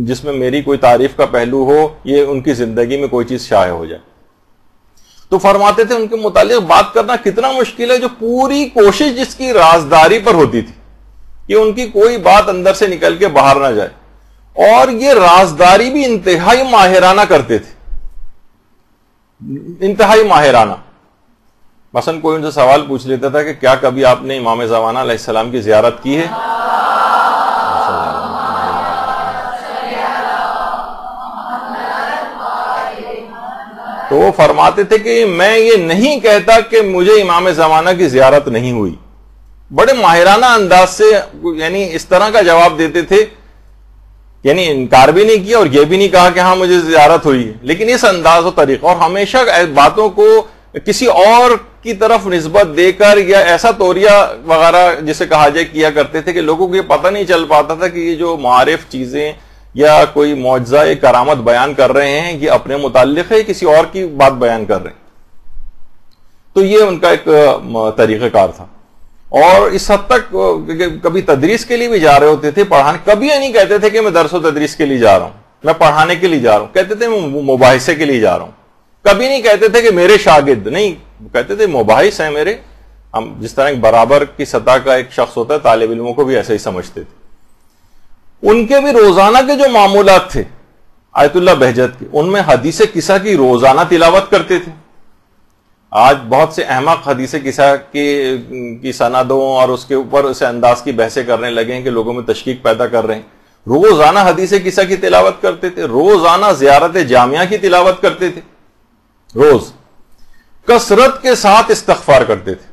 Speaker 2: جس میں میری کوئی تعریف کا پہلو ہو، یہ ان کی زندگی میں کوئی چیز شائع ہو جائے. تو فرماتے تھے ان کے متعلق بات کرنا کتنا مشکل ہے جو پوری کوشش جس کی رازداری پر ہوتی تھی کہ ان کی کوئی بات اندر سے نکل کے باہر نہ جائے، اور یہ رازداری بھی انتہائی ماہرانہ کرتے تھے، انتہائی ماہرانہ. مثلا کوئی ان سے سوال پوچھ لیتا تھا کہ کیا کبھی آپ نے امام زمانہ علیہ السلام کی زیارت کی ہے؟ تو وہ فرماتے تھے کہ میں یہ نہیں کہتا کہ مجھے امام زمانہ کی زیارت نہیں ہوئی. بڑے ماہرانہ انداز سے یعنی اس طرح کا جواب دیتے تھے، یعنی انکار بھی نہیں کیا اور یہ بھی نہیں کہا کہ ہاں مجھے زیارت ہوئی ہے، لیکن اس انداز و طریقہ، اور ہمیشہ باتوں کو کسی اور کی طرف نسبت دے کر یا ایسا توریہ وغیرہ جسے کہا جائے کیا کرتے تھے کہ لوگوں کو یہ پتہ نہیں چل پاتا تھا کہ یہ جو معارف چیزیں یا کوئی معجزہ یا کرامت بیان کر رہے ہیں یہ اپنے متعلق ہے، کسی اور کی بات بیان کر رہے ہیں. تو یہ ان کا ایک طریقہ کار تھا. اور اس حد تک کبھی تدریس کے لیے بھی جا رہے ہوتے تھے، پڑھانے، کبھی یہ نہیں کہتے تھے کہ میں درس و تدریس کے لیے جا رہا ہوں، میں پڑھانے کے لیے جا رہا ہوں، کہتے تھے میں مباحثے کے لیے جا رہا ہوں. کبھی نہیں کہتے تھے کہ میرے شاگرد، نہیں کہتے تھے مباحث ہیں میرے. ہم جس طرح ایک برابر کی سطح کا ایک شخص ہوتا ہے، طالب علموں کو بھی ایسے ہی سمجھتے تھے. ان کے بھی روزانہ کے جو معمولات تھے آیت اللہ بہجت کے، ان میں حدیث قصہ کی روزانہ تلاوت کرتے تھے. آج بہت سے احمق حدیث قصہ کی سندوں اور اس کے اوپر اسے انداز کی بحثیں کرنے لگے ہیں کہ لوگوں میں تشکیک پیدا کر رہے ہیں. روزانہ حدیث قصہ کی تلاوت کرتے تھے، روزانہ زیارت جامعہ کی تلاوت کرتے تھے، روز کثرت کے ساتھ استغفار کرتے تھے.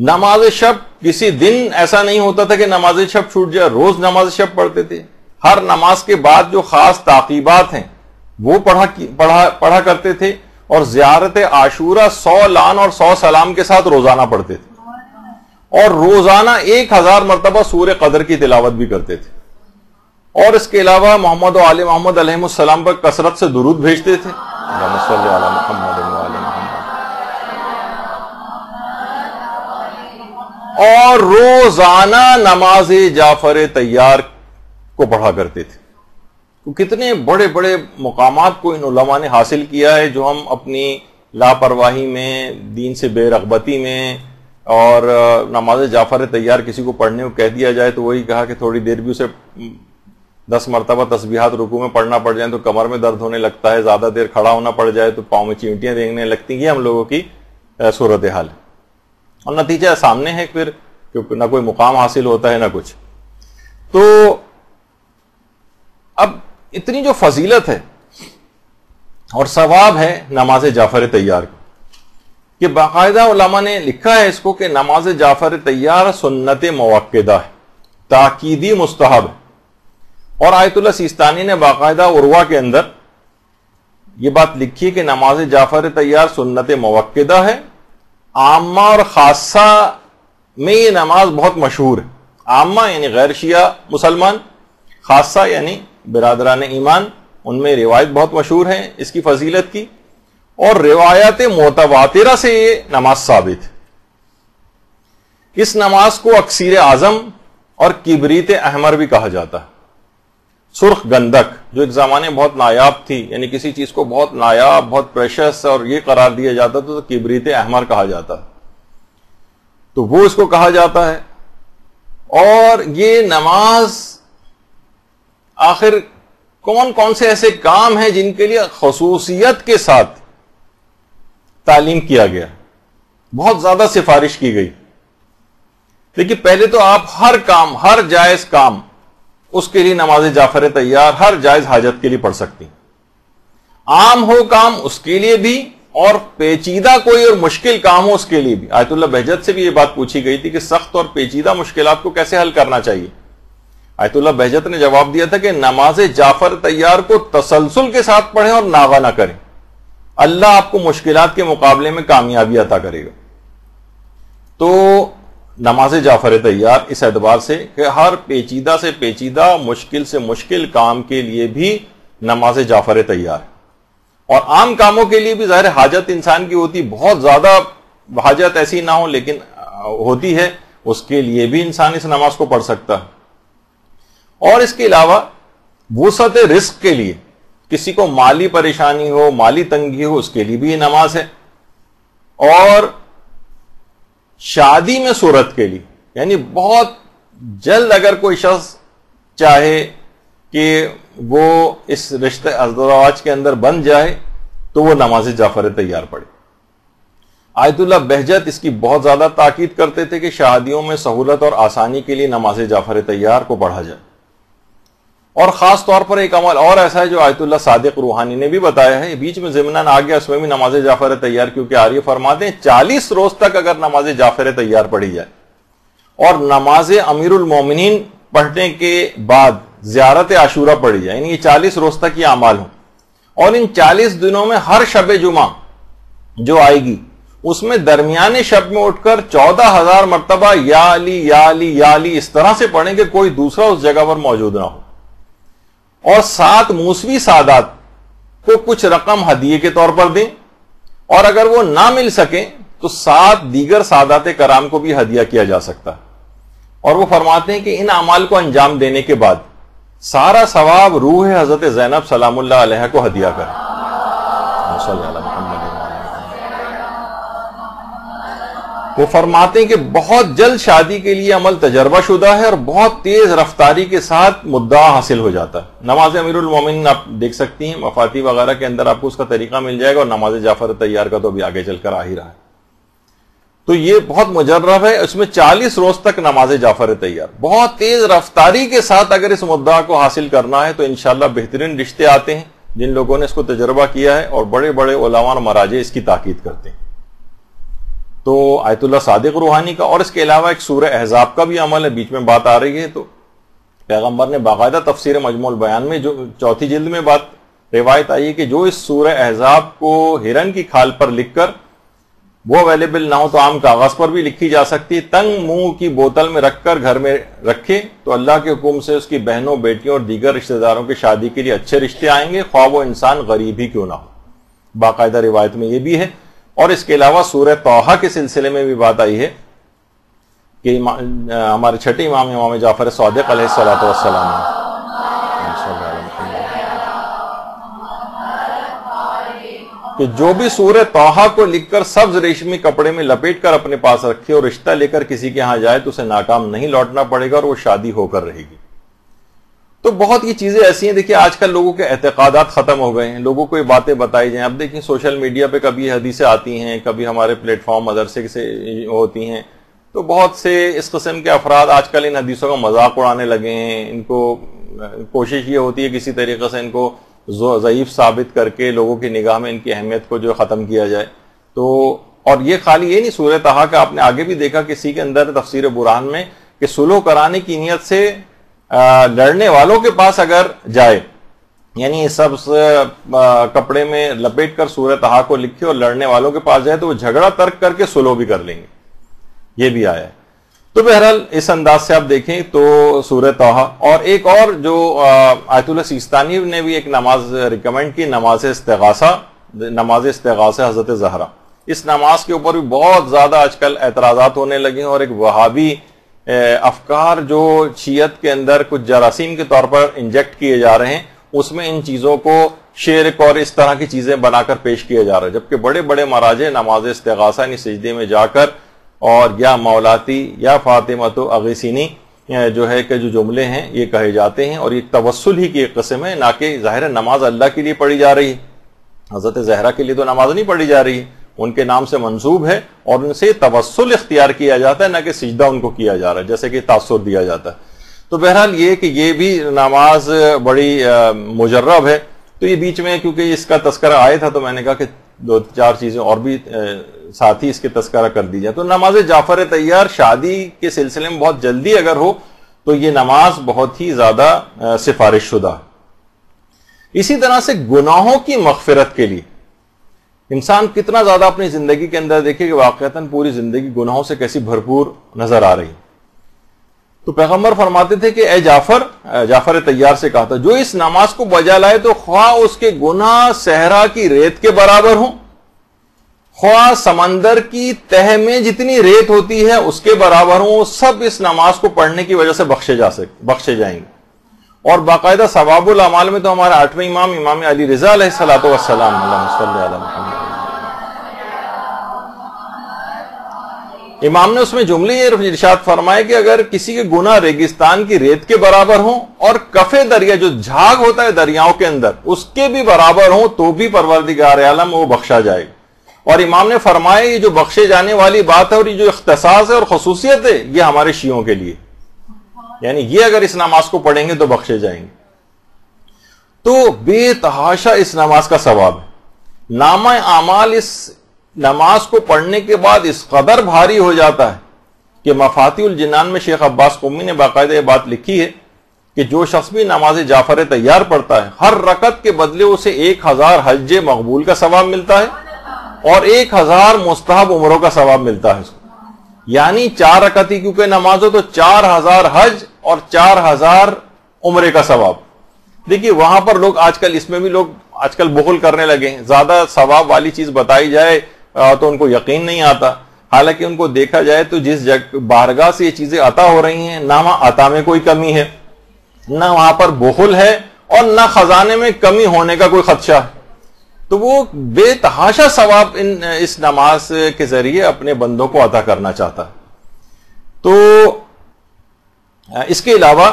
Speaker 2: نماز شب کسی دن ایسا نہیں ہوتا تھا کہ نماز شب چھوٹ جائے، روز نماز شب پڑھتے تھے. ہر نماز کے بعد جو خاص تعقیبات ہیں وہ پڑھا کرتے تھے، اور زیارت عاشورہ 100 لعن اور 100 سلام کے ساتھ روزانہ پڑھتے تھے، اور روزانہ 1000 مرتبہ سورہ قدر کی تلاوت بھی کرتے تھے. اور اس کے علاوہ محمد و آل محمد علیہ السلام پر کثرت سے درود بھیجتے تھے، اللہم صلی علی محمد و آل محمد، اور روزانہ نماز جعفر طیار کو پڑھا کرتے تھے۔ تو کتنے بڑے بڑے مقامات کو ان علماء نے حاصل کیا ہے، جو ہم اپنی لاپرواہی میں، دین سے بے رغبتی میں، اور نماز جعفر طیار کسی کو پڑھنے کو کہہ دیا جائے تو وہی کہا کہ تھوڑی دیر بھی اسے 10 مرتبہ تسبیحات رکوع میں پڑھنا پڑ جائیں تو کمر میں درد ہونے لگتا ہے، زیادہ دیر کھڑا ہونا پڑ جائے تو پاؤں میں چینٹیاں دیکھنے لگتی ہیں، یہ ہم لوگوں کی صورتحال ہے، اور نتیجہ سامنے ہے پھر کہ نہ کوئی مقام حاصل ہوتا ہے نہ کچھ۔ تو اب اتنی جو فضیلت ہے اور ثواب ہے نماز جعفر طیار کو، کہ باقاعدہ علماء نے لکھا ہے اس کو کہ نماز جعفر طیار سنت موقدہ ہے، تاکیدی مستحب ہے، اور آیت اللہ سیستانی نے باقاعدہ عروہ کے اندر یہ بات لکھی کہ نماز جعفر طیار سنت موقدہ ہے، عامہ اور خاصہ میں یہ نماز بہت مشہور ہے، عامہ یعنی غیر شیعہ مسلمان، خاصہ یعنی برادران ایمان، ان میں روایت بہت مشہور ہے اس کی فضیلت کی، اور روایات متواترہ سے یہ نماز ثابت ہے۔ اس نماز کو اکسیر اعظم اور کبریت احمر بھی کہا جاتا ہے، سرخ گندک جو ایک زمانے بہت نایاب تھی، یعنی کسی چیز کو بہت نایاب، بہت پریشس اور یہ قرار دیا جاتا تو کبریت احمر کہا جاتا ہے، تو وہ اس کو کہا جاتا ہے۔ اور یہ نماز آخر کون کون سے ایسے کام ہیں جن کے لیے خصوصیت کے ساتھ تعلیم کیا گیا، بہت زیادہ سفارش کی گئی۔ لیکن پہلے تو آپ ہر کام، ہر جائز کام، اس کے لیے نماز جعفر طیار ہر جائز حاجت کے لیے پڑھ سکتی، عام ہو کام اس کے لیے بھی، اور پیچیدہ کوئی اور مشکل کام ہو اس کے لیے بھی۔ آیت اللہ بہجت سے بھی یہ بات پوچھی گئی تھی کہ سخت اور پیچیدہ مشکلات کو کیسے حل کرنا چاہیے۔ آیت اللہ بہجت نے جواب دیا تھا کہ نماز جعفر طیار کو تسلسل کے ساتھ پڑھیں اور ناغہ نہ کریں، اللہ آپ کو مشکلات کے مقابلے میں کامیابی عطا کرے گا۔ تو نماز جعفر طیار اس اعتبار سے کہ ہر پیچیدہ سے پیچیدہ، مشکل سے مشکل کام کے لیے بھی نماز جعفر طیار ہے، اور عام کاموں کے لیے بھی ظاہر حاجت انسان کی ہوتی، بہت زیادہ حاجت ایسی نہ ہو لیکن ہوتی ہے، اس کے لیے بھی انسان اس نماز کو پڑھ سکتا ہے۔ اور اس کے علاوہ وسعت رزق کے لیے، کسی کو مالی پریشانی ہو، مالی تنگی ہو، اس کے لیے بھی یہ نماز ہے، اور شادی میں صورت کے لیے، یعنی بہت جلد اگر کوئی شخص چاہے کہ وہ اس رشتے ازدواج کے اندر بن جائے تو وہ نماز جعفر طیار پڑھے۔ آیت اللہ بہجت اس کی بہت زیادہ تاکید کرتے تھے کہ شادیوں میں سہولت اور آسانی کے لیے نماز جعفر طیار کو پڑھا جائے، اور خاص طور پر ایک عمل اور ایسا ہے جو آیت اللہ صادق روحانی نے بھی بتایا ہے، بیچ میں ضمناً آ گیا، اس میں بھی نماز جعفر طیار کیونکہ آ رہی ہے، فرماتے ہیں 40 روز تک اگر نماز جعفر طیار پڑھی جائے اور نماز امیر المومنین پڑھنے کے بعد زیارت عاشورہ پڑھی جائے، یعنی یہ 40 روز تک یہ اعمال ہوں، اور ان 40 دنوں میں ہر شب جمعہ جو آئے گی اس میں درمیانے شب میں اٹھ کر 14,000 مرتبہ یا علی یا علی یا علی اس طرح سے پڑھیں کہ کوئی دوسرا اس جگہ پر موجود نہ ہو، اور 7 موسوی سادات کو کچھ رقم ہدیے کے طور پر دیں، اور اگر وہ نہ مل سکیں تو 7 دیگر سادات کرام کو بھی ہدیہ کیا جا سکتا ہے۔ اور وہ فرماتے ہیں کہ ان اعمال کو انجام دینے کے بعد سارا ثواب روح حضرت زینب سلام اللہ علیہ کو ہدیہ کریں۔ وہ فرماتے ہیں کہ بہت جلد شادی کے لیے عمل تجربہ شدہ ہے اور بہت تیز رفتاری کے ساتھ مدعا حاصل ہو جاتا ہے۔ نماز امیر المومنین آپ دیکھ سکتی ہیں، مفاتیح وغیرہ کے اندر آپ کو اس کا طریقہ مل جائے گا، اور نماز جعفر طیار کا تو ابھی آگے چل کر آ ہی رہا ہے۔ تو یہ بہت مجرب ہے، اس میں 40 روز تک نماز جعفر طیار، بہت تیز رفتاری کے ساتھ اگر اس مدعا کو حاصل کرنا ہے تو انشاءاللہ بہترین رشتے آتے ہیں جن لوگوں نے اس کو تجربہ کیا ہے، اور بڑے بڑے علماء اور مراجع اس کی تاکید کرتے ہیں۔ تو آیت اللہ صادق روحانی کا، اور اس کے علاوہ ایک سورہ احزاب کا بھی عمل ہے، بیچ میں بات آ رہی ہے تو پیغمبر نے باقاعدہ تفسیر مجموع البیان میں جو 4 جلد میں بات روایت آئی ہے کہ جو اس سورہ احزاب کو ہرن کی کھال پر لکھ کر وہ اویلیبل نہ ہو تو عام کاغذ پر بھی لکھی جا سکتی ہے. تنگ منہ کی بوتل میں رکھ کر گھر میں رکھے تو اللہ کے حکم سے اس کی بہنوں بیٹیوں اور دیگر رشتہ داروں کی شادی کے لیے اچھے رشتے آئیں گے، خواہ وہ انسان غریب ہی کیوں نہ ہو. باقاعدہ روایت میں یہ بھی ہے. اور اس کے علاوہ سورہ طٰہٰ کے سلسلے میں بھی بات آئی ہے کہ ہمارے چھٹے امام جعفر صادق علیہ الصلوۃ والسلام نے کہ جو بھی سورہ طٰہٰ کو لکھ کر سبز ریشمی کپڑے میں لپیٹ کر اپنے پاس رکھے اور رشتہ لے کر کسی کے ہاں جائے تو اسے ناکام نہیں لوٹنا پڑے گا اور وہ شادی ہو کر رہے گی. تو بہت یہ چیزیں ایسی ہیں. دیکھیں آج کل لوگوں کے اعتقادات ختم ہو گئے ہیں، لوگوں کو یہ باتیں بتائی جائیں. اب دیکھیں سوشل میڈیا پہ کبھی حدیثیں آتی ہیں، کبھی ہمارے پلیٹ فارم مدرسے سے ہوتی ہیں، تو بہت سے اس قسم کے افراد آج کل ان حدیثوں کا مذاق اڑانے لگے ہیں. ان کو کوشش یہ ہوتی ہے کسی طریقے سے ان کو ضعیف ثابت کر کے لوگوں کی نگاہ میں ان کی اہمیت کو جو ختم کیا جائے. تو اور یہ خالی یہ نہیں، سورہ طٰہٰ کا آپ نے آگے بھی دیکھا کسی کے اندر تفسیر برہان میں کہ صلح کرانے کی نیت سے لڑنے والوں کے پاس اگر جائے، یعنی سب کپڑے میں لپیٹ کر سورہ طٰہٰ کو لکھے اور لڑنے والوں کے پاس جائے تو وہ جھگڑا ترک کر کے صلح بھی کر لیں گے. یہ بھی آیا ہے. تو بہرحال اس انداز سے آپ دیکھیں تو سورہ طٰہٰ. اور ایک اور جو آیت اللہ سیستانی نے بھی ایک نماز ریکمینڈ کی، نماز استغاثہ حضرت زہرا. اس نماز کے اوپر بھی بہت زیادہ آج کل اعتراضات ہونے لگے ہیں اور ایک وہابی افکار جو شیعت کے اندر کچھ جراثیم کے طور پر انجیکٹ کیے جا رہے ہیں، اس میں ان چیزوں کو شرک اور اس طرح کی چیزیں بنا کر پیش کیا جا رہا ہے. جبکہ بڑے بڑے مراجع نماز استغاثہ یعنی سجدے میں جا کر اور یا مولاتی یا فاطمۃ اغیثینی جو ہے کہ جو جملے ہیں یہ کہے جاتے ہیں، اور یہ توسل ہی کی ایک قسم ہے، نہ کہ ظاہر نماز اللہ کے لیے پڑھی جا رہی ہے. حضرت زہرا کے لیے تو نماز نہیں پڑھی جا رہی ہے، ان کے نام سے منسوب ہے اور ان سے توسل اختیار کیا جاتا ہے، نہ کہ سجدہ ان کو کیا جا رہا ہے جیسے کہ تاثر دیا جاتا ہے. تو بہرحال یہ کہ یہ بھی نماز بڑی مجرب ہے. تو یہ بیچ میں کیونکہ اس کا تذکرہ آیا تھا تو میں نے کہا کہ 2-4 چیزیں اور بھی ساتھ ہی اس کے تذکرہ کر دی جائے. تو نماز جعفر طیار شادی کے سلسلے میں بہت جلدی اگر ہو تو یہ نماز بہت ہی زیادہ سفارش شدہ. اسی طرح سے گناہوں کی مغفرت کے لیے انسان کتنا زیادہ اپنی زندگی کے اندر دیکھے کہ واقعتاً پوری زندگی گناہوں سے کیسی بھرپور نظر آ رہی. تو پیغمبر فرماتے تھے کہ اے جعفر طیار سے کہا تھا جو اس نماز کو بجا لائے تو خواہ اس کے گناہ صحرا کی ریت کے برابر ہوں، خواہ سمندر کی تہ میں جتنی ریت ہوتی ہے اس کے برابر ہوں، سب اس نماز کو پڑھنے کی وجہ سے بخشے جائیں گے. اور باقاعدہ ثواب الاعمال میں تو ہمارا 8ویں امام علی رضا علیہ الصلوۃ والسلام اللہم صلی علی محمد امام نے اس میں جملے یہ ارشاد فرمائے کہ اگر کسی کے گناہ ریگستان کی ریت کے برابر ہوں اور کفے دریا جو جھاگ ہوتا ہے دریاؤں کے اندر اس کے بھی برابر ہوں تو بھی پروردگار عالم وہ بخشا جائے گا. اور امام نے فرمایا یہ جو بخشے جانے والی بات ہے اور یہ جو اختصاص ہے اور خصوصیت ہے یہ ہمارے شیعوں کے لیے، یعنی یہ اگر اس نماز کو پڑھیں گے تو بخشے جائیں گے. تو بے تحاشا اس نماز کا ثواب ہے. نامہ اعمال اس نماز کو پڑھنے کے بعد اس قدر بھاری ہو جاتا ہے کہ مفاتیح الجنان میں شیخ عباس قمی نے باقاعدہ یہ بات لکھی ہے کہ جو شخص بھی نماز جعفر طیار پڑھتا ہے ہر رکعت کے بدلے اسے 1000 حج مقبول کا ثواب ملتا ہے اور 1000 مستحب عمروں کا ثواب ملتا ہے اس کو. یعنی 4 رکعت ہی کیونکہ نماز ہو تو 4000 حج اور 4000 عمرے کا ثواب. دیکھیے وہاں پر لوگ آج کل اس میں بھی لوگ آج کل بخل کرنے لگے ہیں، زیادہ ثواب والی چیز بتائی جائے تو ان کو یقین نہیں آتا. حالانکہ ان کو دیکھا جائے تو جس بارگاہ سے یہ چیزیں عطا ہو رہی ہیں نہ وہاں عطا میں کوئی کمی ہے، نہ وہاں پر بخل ہے اور نہ خزانے میں کمی ہونے کا کوئی خدشہ ہے. تو وہ بے تحاشا ثواب اس نماز کے ذریعے اپنے بندوں کو عطا کرنا چاہتا ہے. تو اس کے علاوہ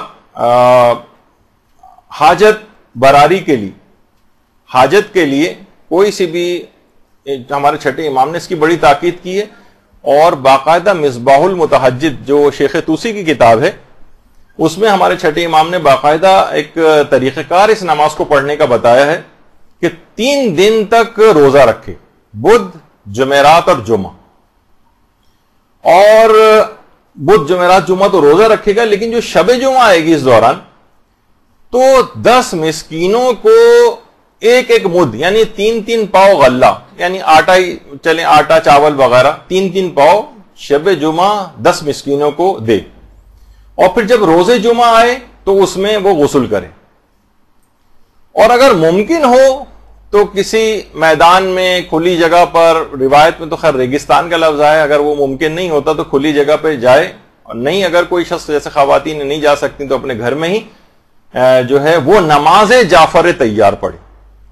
Speaker 2: حاجت براری کے لیے، حاجت کے لیے کوئی سی بھی، ہمارے چھٹے امام نے اس کی بڑی تاکید کی ہے اور باقاعدہ مصباح المتحجد جو شیخ توسی کی کتاب ہے اس میں ہمارے چھٹے امام نے باقاعدہ ایک طریقہ کار اس نماز کو پڑھنے کا بتایا ہے کہ 3 دن تک روزہ رکھے، بدھ جمعرات اور جمعہ. اور بدھ جمعرات جمعہ تو روزہ رکھے گا لیکن جو شب جمعہ آئے گی اس دوران تو 10 مسکینوں کو 1 مد یعنی 3 پاؤ غلہ یعنی آٹا ہی چلیں، آٹا چاول وغیرہ 3 پاؤ شب جمعہ 10 مسکینوں کو دے، اور پھر جب روز جمعہ آئے تو اس میں وہ غسل کرے، اور اگر ممکن ہو تو کسی میدان میں کھلی جگہ پر، روایت میں تو خیر ریگستان کا لفظ ہے، اگر وہ ممکن نہیں ہوتا تو کھلی جگہ پہ جائے، اور نہیں اگر کوئی شخص جیسے خواتین نہیں جا سکتی تو اپنے گھر میں ہی جو ہے وہ نماز جعفر تیار پڑھے.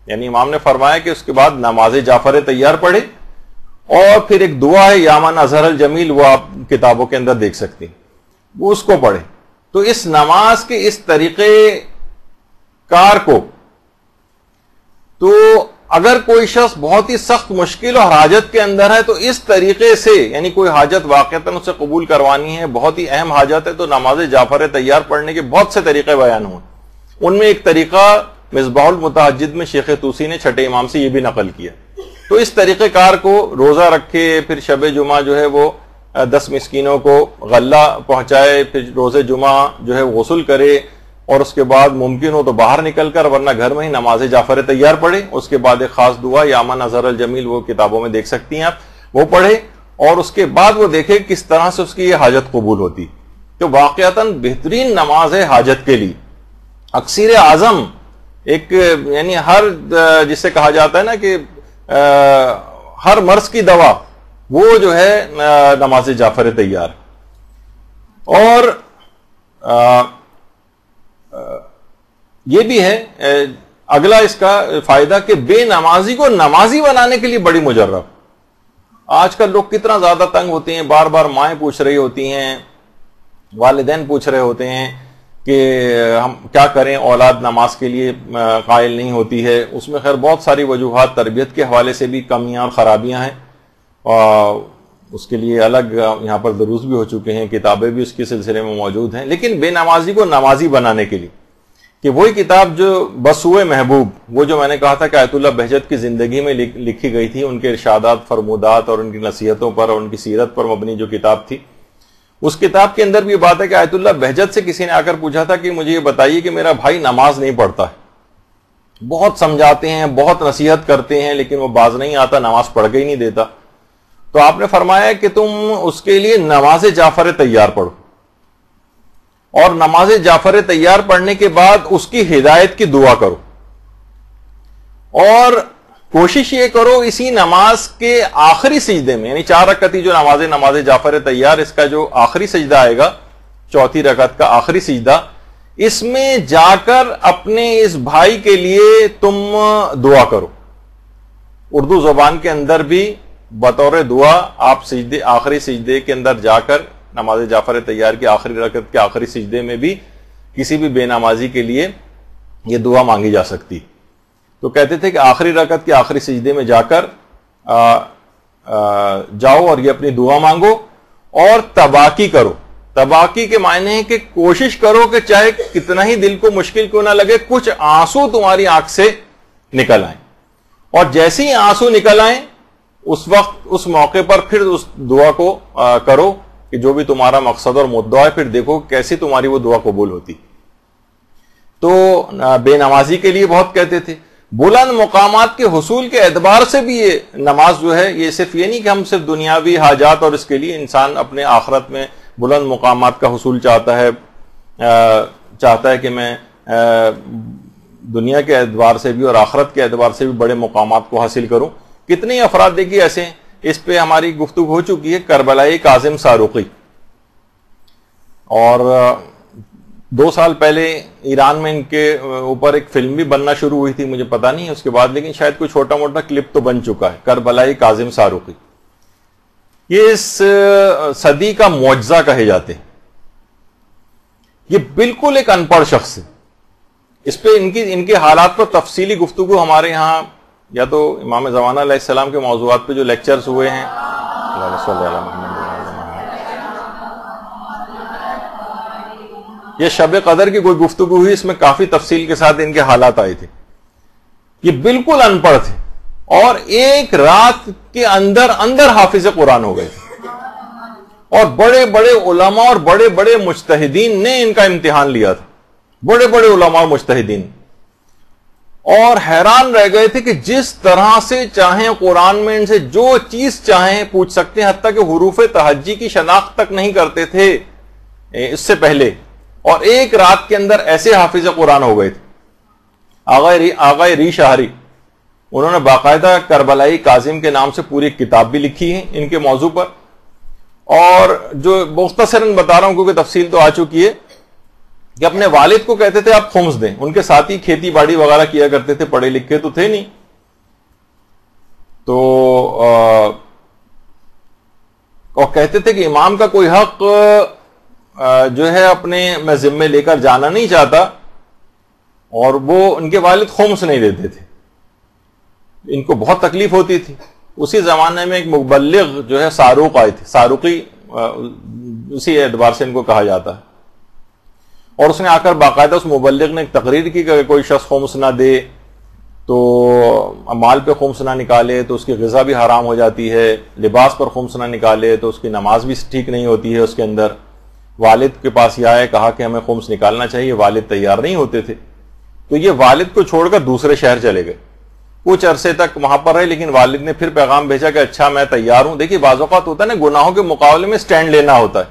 Speaker 2: یعنی امام نے فرمایا کہ اس کے بعد نماز جعفر تیار پڑھے، اور پھر ایک دعا ہے یا من اظہر الجمیل، وہ آپ کتابوں کے اندر دیکھ سکتی ہیں، وہ اس کو پڑھے. تو اس نماز کے اس طریقے کار کو، تو اگر کوئی شخص بہت ہی سخت مشکل اور حاجت کے اندر ہے تو اس طریقے سے، یعنی کوئی حاجت واقعتاً اسے قبول کروانی ہے، بہت ہی اہم حاجت ہے، تو نماز جعفر تیار پڑھنے کے بہت سے طریقے بیان ہوئے. ان میں ایک طریقہ مصباح المتحجد میں شیخ طوسی نے چھٹے امام سے یہ بھی نقل کیا. تو اس طریقہ کار کو روزہ رکھے، پھر شب جمعہ جو ہے وہ 10 مسکینوں کو غلہ پہنچائے، پھر روز جمعہ جو ہے غسل کرے، اور اس کے بعد ممکن ہو تو باہر نکل کر ورنہ گھر میں ہی نماز جعفر تیار پڑھے. اس کے بعد ایک خاص دعا یا من اظہر الجمیل، وہ کتابوں میں دیکھ سکتی ہیں آپ، وہ پڑھے، اور اس کے بعد وہ دیکھے کس طرح سے اس کی یہ حاجت قبول ہوتی. تو واقعتاً بہترین نماز ہے حاجت کے لیے. اکثیر اعظم ایک، یعنی ہر جسے کہا جاتا ہے نا کہ ہر مرض کی دوا، وہ جو ہے نماز جعفر تیار. اور یہ بھی ہے اگلا اس کا فائدہ کہ بے نمازی کو نمازی بنانے کے لیے بڑی مجرب. آج کل لوگ کتنا زیادہ تنگ ہوتے ہیں، بار بار مائیں پوچھ رہی ہوتی ہیں، والدین پوچھ رہے ہوتے ہیں کہ ہم کیا کریں، اولاد نماز کے لیے قائل نہیں ہوتی ہے. اس میں خیر بہت ساری وجوہات تربیت کے حوالے سے بھی کمیاں اور خرابیاں ہیں، اور اس کے لیے الگ یہاں پر دروس بھی ہو چکے ہیں، کتابیں بھی اس کے سلسلے میں موجود ہیں. لیکن بے نمازی کو نمازی بنانے کے لیے کہ وہی کتاب جو بسوئے محبوب، وہ جو میں نے کہا تھا کہ آیت اللہ بہجت کی زندگی میں لکھی گئی تھی، ان کے ارشادات، فرمودات اور ان کی نصیحتوں پر اور ان کی سیرت پر مبنی جو کتاب تھی، اس کتاب کے اندر بھی بات ہے کہ آیت اللہ بہجت سے کسی نے آ کر پوچھا تھا کہ مجھے یہ بتائیے کہ میرا بھائی نماز نہیں پڑھتا ہے، بہت سمجھاتے ہیں، بہت نصیحت کرتے ہیں، لیکن وہ باز نہیں آتا، نماز پڑھ کے ہی نہیں دیتا. تو آپ نے فرمایا کہ تم اس کے لیے نماز جعفر تیار پڑھو، اور نماز جعفر تیار پڑھنے کے بعد اس کی ہدایت کی دعا کرو، اور کوشش یہ کرو اسی نماز کے آخری سجدے میں، یعنی 4 رکعتی جو نماز جعفر تیار، اس کا جو آخری سجدہ آئے گا، 4تھی رکعت کا آخری سجدہ، اس میں جا کر اپنے اس بھائی کے لیے تم دعا کرو. اردو زبان کے اندر بھی بطور دعا آپ آخری سجدے کے اندر جا کر نماز جعفر تیار کی آخری رکعت کے آخری سجدے میں بھی کسی بھی بے نمازی کے لیے یہ دعا مانگی جا سکتی. تو کہتے تھے کہ آخری رکعت کے آخری سجدے میں جا کر جاؤ اور یہ اپنی دعا مانگو، اور تباکی کرو. تباکی کے معنی ہے کہ کوشش کرو کہ چاہے کتنا ہی دل کو مشکل کیوں نہ لگے، کچھ آنسو تمہاری آنکھ سے نکل آئیں، اور جیسے ہی آنسو نکل آئیں اس وقت اس موقع پر پھر اس دعا کو کرو کہ جو بھی تمہارا مقصد اور مدعا ہے، پھر دیکھو کیسی تمہاری وہ دعا قبول ہوتی. تو بے نمازی کے لیے بہت کہتے تھے. بلند مقامات کے حصول کے اعتبار سے بھی یہ نماز جو ہے، یہ صرف یہ نہیں کہ ہم صرف دنیاوی حاجات اور اس کے لیے انسان اپنے آخرت میں بلند مقامات کا حصول چاہتا ہے کہ میں دنیا کے اعتبار سے بھی اور آخرت کے اعتبار سے بھی بڑے مقامات کو حاصل کروں. کتنے افراد دیکھیے ایسے ہیں، اس پہ ہماری گفتگو ہو چکی ہے، کربلائی کاظم ساروقی. اور 2 سال پہلے ایران میں ان کے اوپر ایک فلم بھی بننا شروع ہوئی تھی، مجھے پتا نہیں ہے اس کے بعد، لیکن شاید کوئی چھوٹا موٹا کلپ تو بن چکا ہے. کربلائی کاظم ساروقی یہ اس صدی کا معجزہ کہے جاتے ہیں. یہ بالکل ایک ان پڑھ شخص ہے. اس پہ ان کے حالات پر تفصیلی گفتگو ہمارے ہاں یا تو امام زمانہ علیہ السلام کے موضوعات پہ جو لیکچرز ہوئے ہیں، یہ شب قدر کی کوئی گفتگو ہوئی، اس میں کافی تفصیل کے ساتھ ان کے حالات آئے تھے. یہ بالکل ان پڑھ تھے اور ایک رات کے اندر حافظ قرآن ہو گئے تھے، اور بڑے بڑے علماء اور بڑے بڑے مجتہدین نے ان کا امتحان لیا تھا. بڑے بڑے علماء اور مجتہدین، اور حیران رہ گئے تھے کہ جس طرح سے چاہیں قرآن میں ان سے جو چیز چاہیں پوچھ سکتے ہیں، حتیٰ کہ حروف تہجی کی شناخت تک نہیں کرتے تھے اس سے پہلے، اور ایک رات کے اندر ایسے حافظ قرآن ہو گئے تھے۔ آغا ری شہری، انہوں نے باقاعدہ کربلائی کاظم کے نام سے پوری کتاب بھی لکھی ہے ان کے موضوع پر، اور جو مختصراً بتا رہا ہوں کیونکہ تفصیل تو آ چکی ہے، کہ اپنے والد کو کہتے تھے آپ خمس دیں، ان کے ساتھ ہی کھیتی باڑی وغیرہ کیا کرتے تھے، پڑھے لکھے تو تھے نہیں، تو اور کہتے تھے کہ امام کا کوئی حق جو ہے اپنے میں ذمے لے کر جانا نہیں چاہتا، اور وہ ان کے والد خمس نہیں دیتے تھے، ان کو بہت تکلیف ہوتی تھی۔ اسی زمانے میں ایک مبلغ جو ہے ساروق آئے تھے، ساروقی اسی اعتبار سے ان کو کہا جاتا ہے، اور اس نے آ کر باقاعدہ اس مبلغ نے ایک تقریر کی کہ اگر کوئی شخص خمس نہ دے تو مال پہ خمس نہ نکالے تو اس کی غذا بھی حرام ہو جاتی ہے، لباس پر خمس نہ نکالے تو اس کی نماز بھی ٹھیک نہیں ہوتی ہے اس کے اندر۔ والد کے پاس یہ آئے، کہا کہ ہمیں خمس نکالنا چاہیے، والد تیار نہیں ہوتے تھے، تو یہ والد کو چھوڑ کر دوسرے شہر چلے گئے، کچھ عرصے تک وہاں پر رہے، لیکن والد نے پھر پیغام بھیجا کہ اچھا میں تیار ہوں۔ دیکھیے بعض اوقات ہوتا ہے نا، گناہوں کے مقابلے میں سٹینڈ لینا ہوتا ہے۔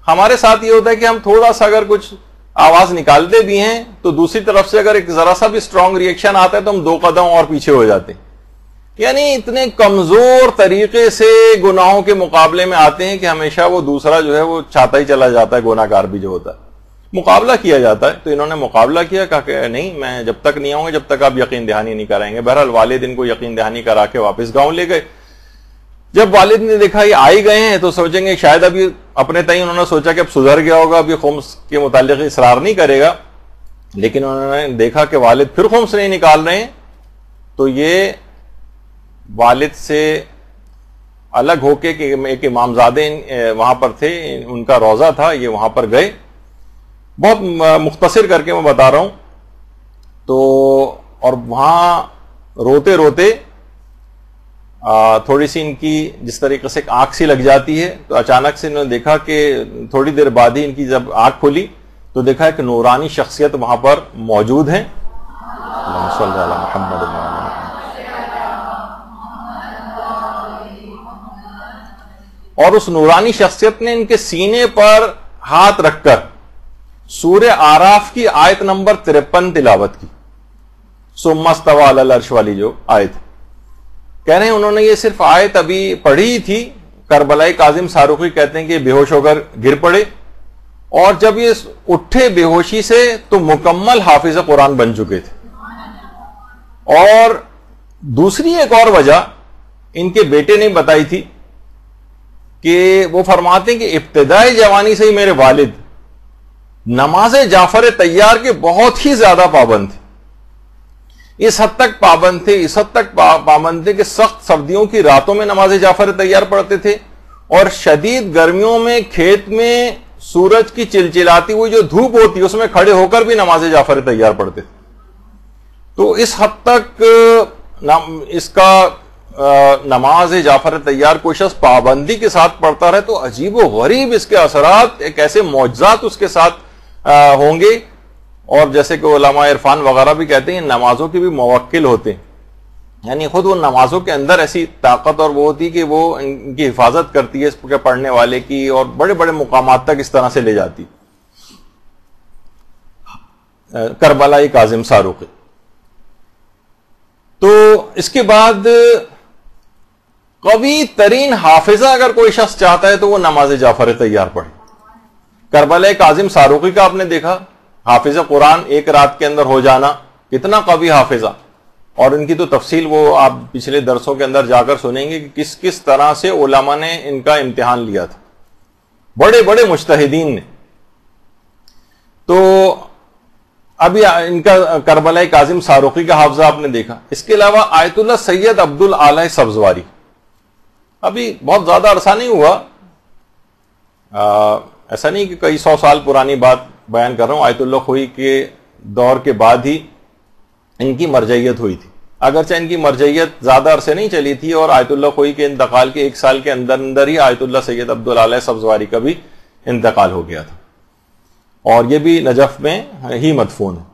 Speaker 2: ہمارے ساتھ یہ ہوتا ہے کہ ہم تھوڑا سا اگر کچھ آواز نکالتے بھی ہیں تو دوسری طرف سے اگر ایک ذرا سا بھی اسٹرانگ ریئیکشن آتا ہے تو ہم 2 قدم اور پیچھے ہو جاتے ہیں، یعنی اتنے کمزور طریقے سے گناہوں کے مقابلے میں آتے ہیں کہ ہمیشہ وہ دوسرا جو ہے وہ چاہتا ہی چلا جاتا ہے، گناہ گار بھی جو ہوتا ہے مقابلہ کیا جاتا ہے۔ تو انہوں نے مقابلہ کیا، کہا کہ نہیں میں جب تک نہیں آؤں گا جب تک آپ یقین دہانی نہیں کرائیں گے۔ بہرحال والد ان کو یقین دہانی کرا کے واپس گاؤں لے گئے۔ جب والد نے دیکھا یہ آئی گئے ہیں تو سوچیں گے شاید ابھی اپنے تئیں انہوں نے سوچا کہ اب سدھر گیا ہوگا، ابھی خمس کے متعلق اصرار نہیں کرے گا، لیکن انہوں نے دیکھا کہ والد پھر خمس نہیں نکال رہے ہیں، تو یہ والد سے الگ ہو کے کہ ایک امامزادے وہاں پر تھے، ان کا روضہ تھا، یہ وہاں پر گئے۔ بہت مختصر کر کے میں بتا رہا ہوں، تو اور وہاں روتے روتے تھوڑی سی ان کی جس طریقے سے آنکھ سی لگ جاتی ہے، تو اچانک سے انہوں نے دیکھا کہ تھوڑی دیر بعد ہی ان کی جب آنکھ کھلی تو دیکھا کہ نورانی شخصیت وہاں پر موجود ہیں۔ اللہم صلی علی محمد و علی محمد۔ اور اس نورانی شخصیت نے ان کے سینے پر ہاتھ رکھ کر سورہ آراف کی آیت نمبر 53 تلاوت کی، ثم استوى علی العرش والی جو آیت، کہہ رہے ہیں انہوں نے یہ صرف آیت ابھی پڑھی ہی تھی، کربلائی کاظم ساروقی کہتے ہیں کہ بے ہوش ہو کر گر پڑے، اور جب یہ اٹھے بے ہوشی سے تو مکمل حافظ قرآن بن چکے تھے۔ اور دوسری ایک اور وجہ ان کے بیٹے نے بتائی تھی کہ وہ فرماتے ہیں کہ ابتدائی جوانی سے ہی میرے والد نماز جعفر طیار کے بہت ہی زیادہ پابند تھے، اس حد تک پابند تھے کہ سخت سردیوں کی راتوں میں نماز جعفر طیار پڑھتے تھے، اور شدید گرمیوں میں کھیت میں سورج کی چلچلاتی ہوئی جو دھوپ ہوتی ہے اس میں کھڑے ہو کر بھی نماز جعفر طیار پڑھتے تھے۔ تو اس حد تک اس کا نماز جعفر طیار کوئی شخص پابندی کے ساتھ پڑھتا رہے تو عجیب و غریب اس کے اثرات، ایک ایسے معجزات اس کے ساتھ ہوں گے۔ اور جیسے کہ علماء عرفان وغیرہ بھی کہتے ہیں نمازوں کے بھی موکل ہوتے ہیں، یعنی خود وہ نمازوں کے اندر ایسی طاقت اور وہ ہوتی کہ وہ ان کی حفاظت کرتی ہے اس کے پڑھنے والے کی، اور بڑے بڑے مقامات تک اس طرح سے لے جاتی۔ کربلائی کاظم ساروقی۔ تو اس کے بعد قوی ترین حافظہ اگر کوئی شخص چاہتا ہے تو وہ نماز جعفر طیار پڑھے۔ کربلائی کاظم ساروقی کا آپ نے دیکھا حافظ قرآن ایک رات کے اندر ہو جانا، کتنا قوی حافظہ، اور ان کی تو تفصیل وہ آپ پچھلے درسوں کے اندر جا کر سنیں گے کہ کس طرح سے علماء نے ان کا امتحان لیا تھا، بڑے بڑے مجتہدین نے۔ تو ابھی ان کا کربلائی کاظم ساروقی کا حافظہ آپ نے دیکھا۔ اس کے علاوہ آیت اللہ سید عبد العالی سبزواری، ابھی بہت زیادہ عرصہ نہیں ہوا، ایسا نہیں کہ کئی 100 سال پرانی بات بیان کر رہا ہوں، آیت اللہ خوئی کے دور کے بعد ہی ان کی مرجعیت ہوئی تھی، اگرچہ ان کی مرجعیت زیادہ عرصے نہیں چلی تھی، اور آیت اللہ خوئی کے انتقال کے 1 سال کے اندر ہی آیت اللہ سید عبد العالی سبزواری کا بھی انتقال ہو گیا تھا، اور یہ بھی نجف میں ہی مدفون ہے۔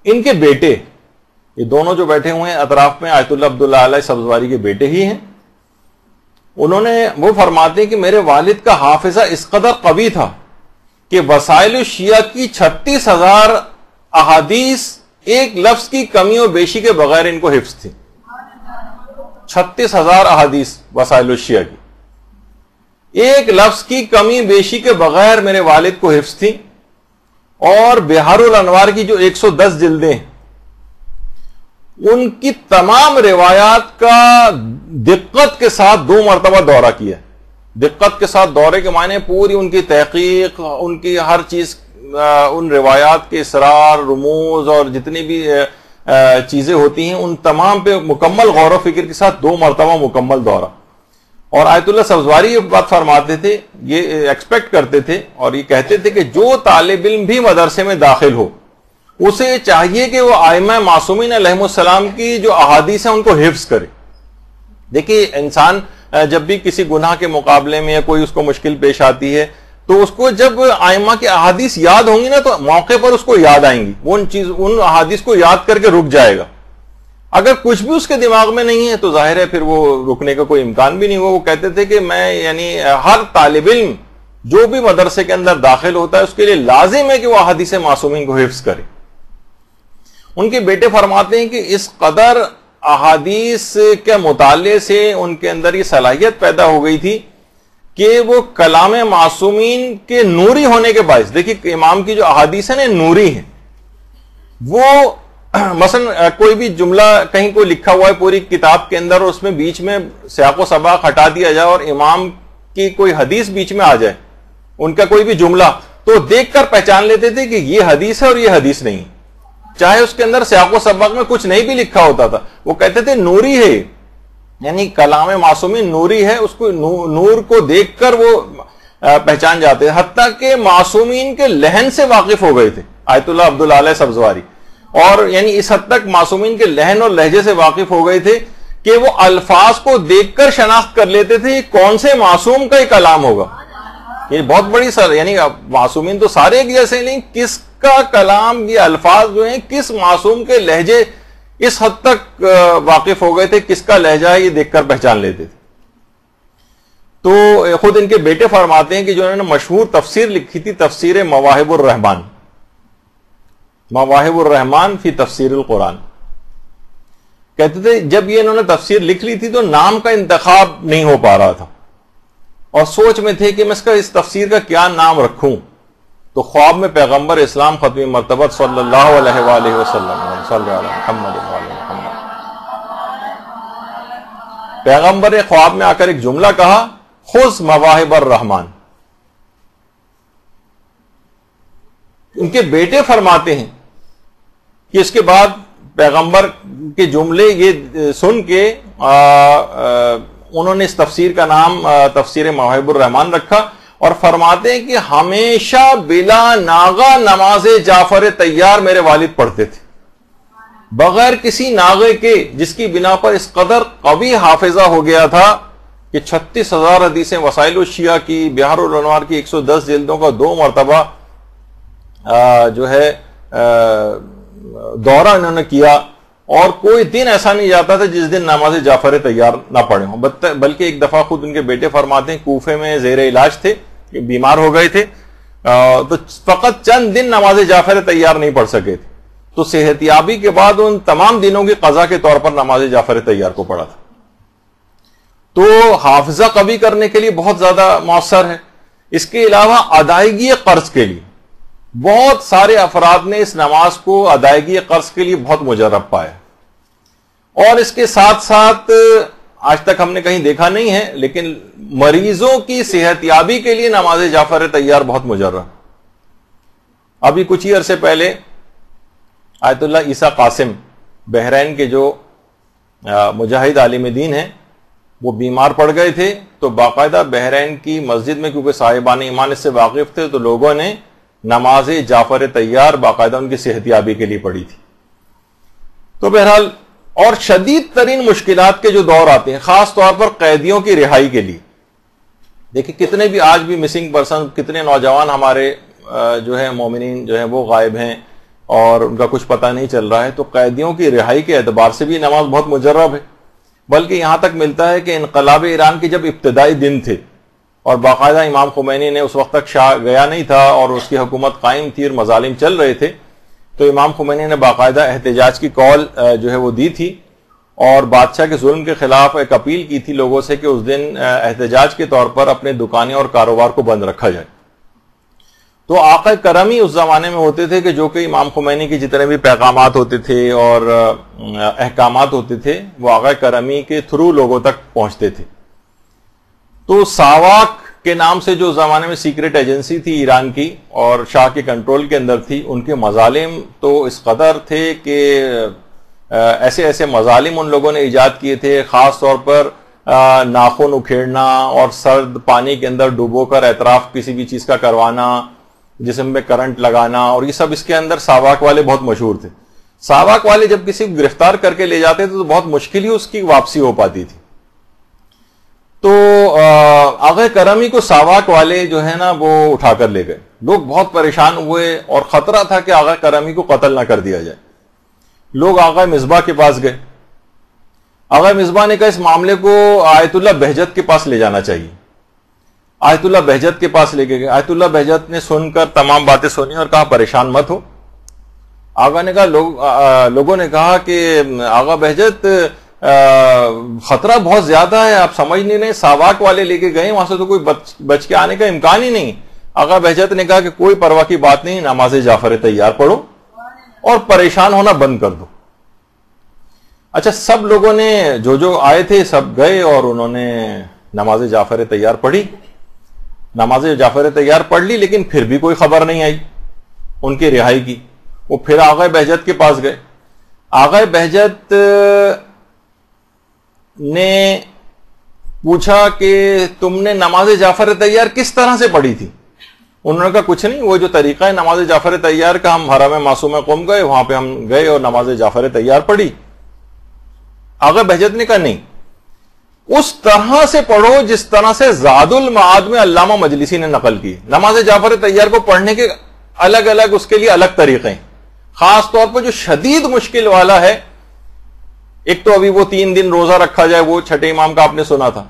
Speaker 2: ان کے بیٹے، یہ دونوں جو بیٹھے ہوئے ہیں اطراف میں آیت اللہ عبداللہ علیہ سبزواری کے بیٹے ہی ہیں، وہ فرماتے ہیں کہ میرے والد کا حافظہ اس قدر قوی تھا کہ وسائل الشیعہ کی 36,000 احادیث ایک لفظ کی کمی و بیشی کے بغیر ان کو حفظ تھی. 36,000 احادیث وسائل الشیعہ کی ایک لفظ کی کمی بیشی کے بغیر میرے والد کو حفظ تھی. اور بہار الانوار کی جو 110 جلدیں ہیں ان کی تمام روایات کا دقت کے ساتھ 2 مرتبہ دورہ کیا. دقت کے ساتھ دورے کے معنی پوری ان کی تحقیق، ان کی ہر چیز، ان روایات کے اسرار، رموز اور جتنی بھی چیزیں ہوتی ہیں ان تمام پہ مکمل غور و فکر کے ساتھ 2 مرتبہ مکمل دورہ. اور آیت اللہ سبزواری یہ بات فرماتے تھے، یہ ایکسپیکٹ کرتے تھے اور یہ کہتے تھے کہ جو طالب علم بھی مدرسے میں داخل ہو اسے چاہیے کہ وہ ائمہ معصومین علیہم السلام کی جو احادیث ہیں ان کو حفظ کرے. دیکھیے انسان جب بھی کسی گناہ کے مقابلے میں یا کوئی اس کو مشکل پیش آتی ہے تو اس کو جب ائمہ کی احادیث یاد ہوں گی نا تو موقع پر اس کو یاد آئیں گی، وہ ان احادیث کو یاد کر کے رک جائے گا. اگر کچھ بھی اس کے دماغ میں نہیں ہے تو ظاہر ہے پھر وہ رکنے کا کوئی امکان بھی نہیں ہوا. وہ کہتے تھے کہ میں یعنی ہر طالب علم جو بھی مدرسے کے اندر داخل ہوتا ہے اس کے لیے لازم ہے کہ وہ احادیث معصومین کو حفظ کرے. ان کے بیٹے فرماتے ہیں کہ اس قدر احادیث کے مطالعے سے ان کے اندر یہ صلاحیت پیدا ہو گئی تھی کہ وہ کلام معصومین کے نوری ہونے کے باعث، دیکھیے امام کی جو احادیث ہیں نوری ہیں. وہ مثلا کوئی بھی جملہ کہیں کوئی لکھا ہوا ہے پوری کتاب کے اندر اور اس میں بیچ میں سیاق و سباق ہٹا دیا جائے اور امام کی کوئی حدیث بیچ میں آ جائے، ان کا کوئی بھی جملہ، تو دیکھ کر پہچان لیتے تھے کہ یہ حدیث ہے اور یہ حدیث نہیں، چاہے اس کے اندر سیاق و سباق میں کچھ نہیں بھی لکھا ہوتا تھا. وہ کہتے تھے نوری ہے، یعنی کلام معصومین نوری ہے، اس کو نور کو دیکھ کر وہ پہچان جاتے ہیں. حتیٰ کہ معصومین کے لہن سے واقف ہو گئے تھے آیت اللہ عبداللہ علیہ سبزواری، اور یعنی اس حد تک معصومین کے لہن اور لہجے سے واقف ہو گئے تھے کہ وہ الفاظ کو دیکھ کر شناخت کر لیتے تھے کون سے معصوم کا یہ کلام ہوگا. یہ بہت بڑی یعنی معصومین تو سارے ایک جیسے نہیں، کس کا کلام، یہ الفاظ جو ہیں کس معصوم کے لہجے اس حد تک واقف ہو گئے تھے، کس کا لہجہ ہے یہ دیکھ کر پہچان لیتے تھے. تو خود ان کے بیٹے فرماتے ہیں کہ جو انہوں نے مشہور تفسیر لکھی تھی، تفسیر مواہب الرحمان، مواہب الرحمان فی تفسیر القرآن، کہتے تھے جب یہ انہوں نے تفسیر لکھ لی تھی تو نام کا انتخاب نہیں ہو پا رہا تھا اور سوچ میں تھے کہ میں اس تفسیر کا کیا نام رکھوں. تو خواب میں پیغمبر اسلام ختم مرتبت صلی اللہ علیہ وآلہ وسلم صلی اللہ علیہ محمد، پیغمبر نے خواب میں آ کر ایک جملہ کہا، خذ مواہب الرحمان. ان کے بیٹے فرماتے ہیں کہ اس کے بعد پیغمبر کے جملے یہ سن کے انہوں نے اس تفسیر کا نام تفسیر مواہب الرحمان رکھا، اور فرماتے ہیں کہ ہمیشہ بلا ناغہ نماز جعفر تیار میرے والد پڑھتے تھے، بغیر کسی ناغے کے، جس کی بنا پر اس قدر قوی حافظہ ہو گیا تھا کہ 36,000 حدیثیں وسائل الشیعہ کی، بہار الانوار کی 110 جلدوں کا 2 مرتبہ جو ہے دورہ انہوں نے کیا. اور کوئی دن ایسا نہیں جاتا تھا جس دن نماز جعفر تیار نہ پڑھے ہوں. بلکہ ایک دفعہ خود ان کے بیٹے فرماتے ہیں کوفے میں زیر علاج تھے، بیمار ہو گئے تھے، تو فقط چند دن نماز جعفر تیار نہیں پڑھ سکے تھے، تو صحت یابی کے بعد ان تمام دنوں کی قضا کے طور پر نماز جعفر تیار کو پڑھا تھا. تو حافظہ قوی کرنے کے لیے بہت زیادہ مؤثر ہے. اس کے علاوہ ادائیگی قرض کے لیے بہت سارے افراد نے اس نماز کو ادائیگی قرض کے لیے بہت مجرب پایا، اور اس کے ساتھ ساتھ آج تک ہم نے کہیں دیکھا نہیں ہے لیکن مریضوں کی صحت یابی کے لیے نماز جعفر تیار بہت مجرب. ابھی کچھ ہی عرصے پہلے آیت اللہ عیسیٰ قاسم بحرین کے جو مجاہد عالم دین ہیں وہ بیمار پڑ گئے تھے، تو باقاعدہ بحرین کی مسجد میں کیونکہ صاحبان ایمان اس سے واقف تھے تو لوگوں نے نماز جعفر تیار باقاعدہ ان کی صحت یابی کے لیے پڑھی تھی. تو بہرحال اور شدید ترین مشکلات کے جو دور آتے ہیں خاص طور پر قیدیوں کی رہائی کے لیے، دیکھیں کتنے بھی آج بھی مسنگ پرسن، کتنے نوجوان ہمارے جو ہیں مومنین جو ہیں وہ غائب ہیں، اور ان کا کچھ پتہ نہیں چل رہا ہے، تو قیدیوں کی رہائی کے اعتبار سے بھی نماز بہت مجرب ہے. بلکہ یہاں تک ملتا ہے کہ انقلاب ایران کے جب ابتدائی دن تھے اور باقاعدہ امام خمینی نے اس وقت تک شاہ گیا نہیں تھا اور اس کی حکومت قائم تھی اور مظالم چل رہے تھے، تو امام خمینی نے باقاعدہ احتجاج کی کال جو ہے وہ دی تھی اور بادشاہ کے ظلم کے خلاف ایک اپیل کی تھی لوگوں سے کہ اس دن احتجاج کے طور پر اپنے دکانیں اور کاروبار کو بند رکھا جائے. تو آقا کرم ہی اس زمانے میں ہوتے تھے کہ جو کہ امام خمینی کے جتنے بھی پیغامات ہوتے تھے اور احکامات ہوتے تھے وہ آقا کرمی کے تھرو لوگوں تک پہنچتے تھے. تو ساواک کے نام سے جو زمانے میں سیکرٹ ایجنسی تھی ایران کی اور شاہ کے کنٹرول کے اندر تھی، ان کے مظالم تو اس قدر تھے کہ ایسے ایسے مظالم ان لوگوں نے ایجاد کیے تھے، خاص طور پر ناخن اکھیڑنا اور سرد پانی کے اندر ڈوبو کر اعتراف کسی بھی چیز کا کروانا، جسم میں کرنٹ لگانا، اور یہ سب اس کے اندر ساواک والے بہت مشہور تھے. ساواک والے جب کسی کو گرفتار کر کے لے جاتے تھے تو بہت مشکل ہی اس کی واپسی ہو پاتی تھی. تو آغا کرمی کو ساواک والے جو ہے نا وہ اٹھا کر لے گئے. لوگ بہت پریشان ہوئے اور خطرہ تھا کہ آغا کرمی کو قتل نہ کر دیا جائے. لوگ آغا مصباح کے پاس گئے. آغا مصباح نے کہا اس معاملے کو آیت اللہ بہجت کے پاس لے جانا چاہیے. آیت اللہ بہجت کے پاس لے کے گئے. آیت اللہ بہجت نے سن کر تمام باتیں سنی اور کہا پریشان مت ہو. آغا نے کہا لوگوں نے کہا کہ آغا بہجت خطرہ بہت زیادہ ہے، آپ سمجھ نہیں رہے، ساواک والے لے کے گئے، وہاں سے تو کوئی بچ کے آنے کا امکان ہی نہیں. آغا بہجت نے کہا کہ کوئی پرواہ کی بات نہیں، نماز جعفر تیار پڑھو اور پریشان ہونا بند کر دو. اچھا، سب لوگوں نے جو آئے تھے سب گئے اور انہوں نے نماز جعفر تیار پڑھی. نماز جعفر تیار پڑھ لی، لیکن پھر بھی کوئی خبر نہیں آئی ان کی رہائی کی. وہ پھر آغا بہجت کے پاس گئے. آغا بہجت نے پوچھا کہ تم نے نماز جعفر تیار کس طرح سے پڑھی تھی؟ انہوں نے کہا کچھ نہیں، وہ جو طریقہ ہے نماز جعفر تیار کا، ہم حرم معصومہ قم گئے، وہاں پہ ہم گئے اور نماز جعفر تیار پڑھی. آغا بہجت نے کہا نہیں، اس طرح سے پڑھو جس طرح سے زاد المعاد میں علامہ مجلسی نے نقل کی. نماز جعفر تیار کو پڑھنے کے الگ الگ اس کے لیے الگ طریقے ہیں. خاص طور پر جو شدید مشکل والا ہے، ایک تو ابھی وہ 3 دن روزہ رکھا جائے، وہ چھٹے امام کا آپ نے سنا تھا.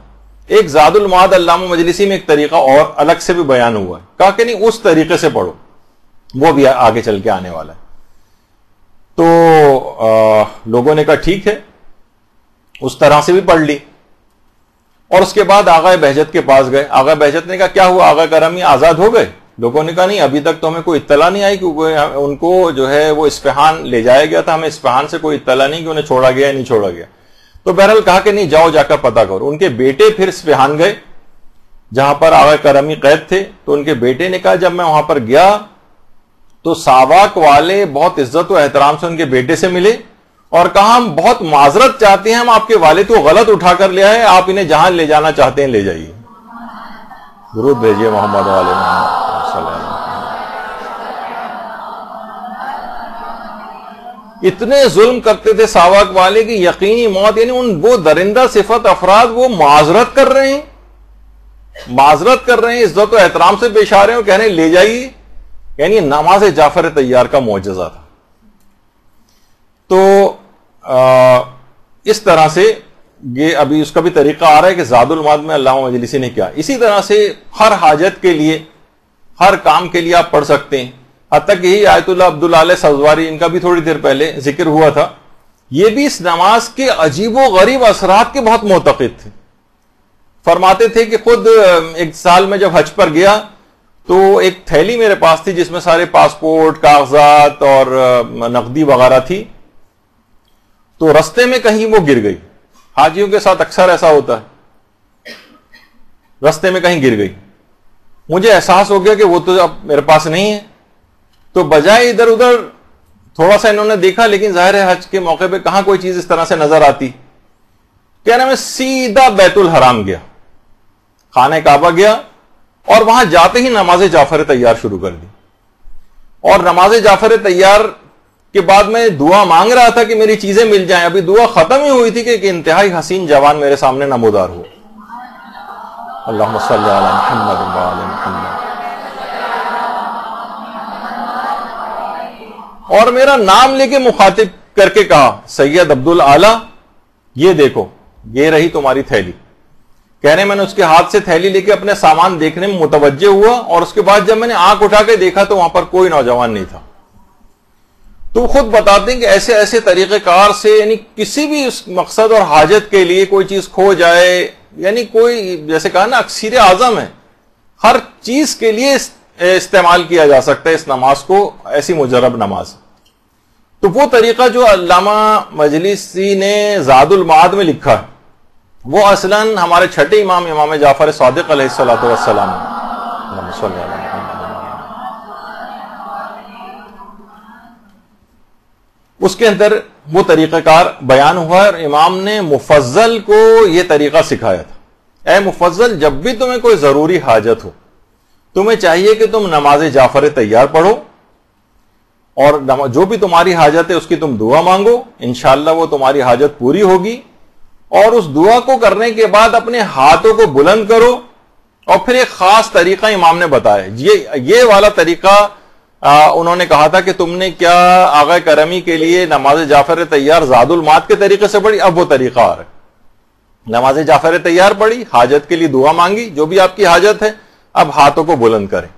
Speaker 2: ایک زاد المعاد علامہ مجلسی میں ایک طریقہ اور الگ سے بھی بیان ہوا ہے. کہا کہ نہیں، اس طریقے سے پڑھو، وہ بھی آگے چل کے آنے والا ہے. تو لوگوں نے کہا ٹھیک ہے، اس طرح سے بھی پڑھ لی. اور اس کے بعد آغا بہجت کے پاس گئے. آغا بہجت نے کہا کیا ہوا، آغا کرمی آزاد ہو گئے؟ لوگوں نے کہا نہیں، ابھی تک تو ہمیں کوئی اطلاع نہیں آئی، کیونکہ ان کو جو ہے وہ اصفہان لے جایا گیا تھا، ہمیں اصفہان سے کوئی اطلاع نہیں کہ انہیں چھوڑا گیا یا نہیں چھوڑا گیا. تو بہرحال کہا کہ نہیں، جاؤ جا کر پتہ کرو. ان کے بیٹے پھر اصفہان گئے جہاں پر آغا کرمی قید تھے. تو ان کے بیٹے نے کہا جب میں وہاں پر گیا تو ساواک والے بہت عزت و احترام سے ان کے بیٹے سے ملے اور کہا ہم بہت معذرت چاہتے ہیں، ہم آپ کے والد کو غلط اٹھا کر لے آئے، آپ انہیں جہاں لے جانا چاہتے ہیں لے جائیے. درود بھیجیے محمد والے محمد. اتنے ظلم کرتے تھے ساواک والے کی یقینی موت، یعنی ان وہ درندہ صفت افراد وہ معذرت کر رہے ہیں، عزت و احترام سے پیش آ رہے ہیں اور کہہ رہے ہیں لے جائیے. یعنی نماز جعفر تیار کا معجزہ تھا. تو اس طرح سے یہ ابھی اس کا بھی طریقہ آ رہا ہے کہ زاد المعاد میں علامہ مجلسی نے کیا. اسی طرح سے ہر حاجت کے لیے، ہر کام کے لیے آپ پڑھ سکتے ہیں. حتیٰ کہ یہی آیت اللہ عبداللہ سوزواری، ان کا بھی تھوڑی دیر پہلے ذکر ہوا تھا، یہ بھی اس نماز کے عجیب و غریب اثرات کے بہت معتقد تھے. فرماتے تھے کہ خود ایک سال میں جب حج پر گیا تو ایک تھیلی میرے پاس تھی جس میں سارے پاسپورٹ، کاغذات اور نقدی وغیرہ تھی. تو رستے میں کہیں وہ گر گئی. حاجیوں کے ساتھ اکثر ایسا ہوتا ہے، رستے میں کہیں گر گئی. مجھے احساس ہو گیا کہ وہ تو اب میرے پاس نہیں ہے. تو بجائے ادھر ادھر تھوڑا سا انہوں نے دیکھا، لیکن ظاہر ہے حج کے موقع پہ کہاں کوئی چیز اس طرح سے نظر آتی. کہنا میں سیدھا بیت الحرام گیا، خانہ کعبہ گیا اور وہاں جاتے ہی نماز جعفر تیار شروع کر دی. اور نماز جعفر تیار کے بعد میں دعا مانگ رہا تھا کہ میری چیزیں مل جائیں. ابھی دعا ختم ہی ہوئی تھی کہ ایک انتہائی حسین جوان میرے سامنے نمودار ہو. اللہم صلی علی محمد وعلی محمد. اور میرا نام لے کے مخاطب کر کے کہا سید عبد العالی یہ دیکھو یہ رہی تمہاری تھیلی. کہنے میں نے اس کے ہاتھ سے تھیلی لے کے اپنے سامان دیکھنے میں متوجہ ہوا اور اس کے بعد جب میں نے آنکھ اٹھا کے دیکھا تو وہاں پر کوئی نوجوان نہیں تھا. تو خود بتاتے ہیں کہ ایسے ایسے طریقہ کار سے یعنی کسی بھی اس مقصد اور حاجت کے لیے کوئی چیز کھو جائے, یعنی کوئی جیسے کہا نا اکسیر اعظم ہے, ہر چیز کے لیے استعمال کیا جا سکتا ہے اس نماز کو, ایسی مجرب نماز. تو وہ طریقہ جو علامہ مجلسی نے زاد المعاد میں لکھا ہے وہ اصلاً ہمارے چھٹے امام امام جعفر صادق علیہ الصلوۃ والسلام اس کے اندر وہ طریقہ کار بیان ہوا ہے اور امام نے مفضل کو یہ طریقہ سکھایا تھا. اے مفضل, جب بھی تمہیں کوئی ضروری حاجت ہو تمہیں چاہیے کہ تم نماز جعفر تیار پڑھو اور جو بھی تمہاری حاجت ہے اس کی تم دعا مانگو, انشاءاللہ وہ تمہاری حاجت پوری ہوگی. اور اس دعا کو کرنے کے بعد اپنے ہاتھوں کو بلند کرو. اور پھر ایک خاص طریقہ امام نے بتایا, یہ والا طریقہ انہوں نے کہا تھا کہ تم نے کیا آغا کرمی کے لیے نماز جعفر تیار زاد المعاد کے طریقے سے پڑھی, اب وہ طریقہ آ رہا ہے. نماز جعفر تیار پڑھی, حاجت کے لیے دعا مانگی, جو بھی آپ کی حاجت ہے, اب ہاتھوں کو بلند کریں.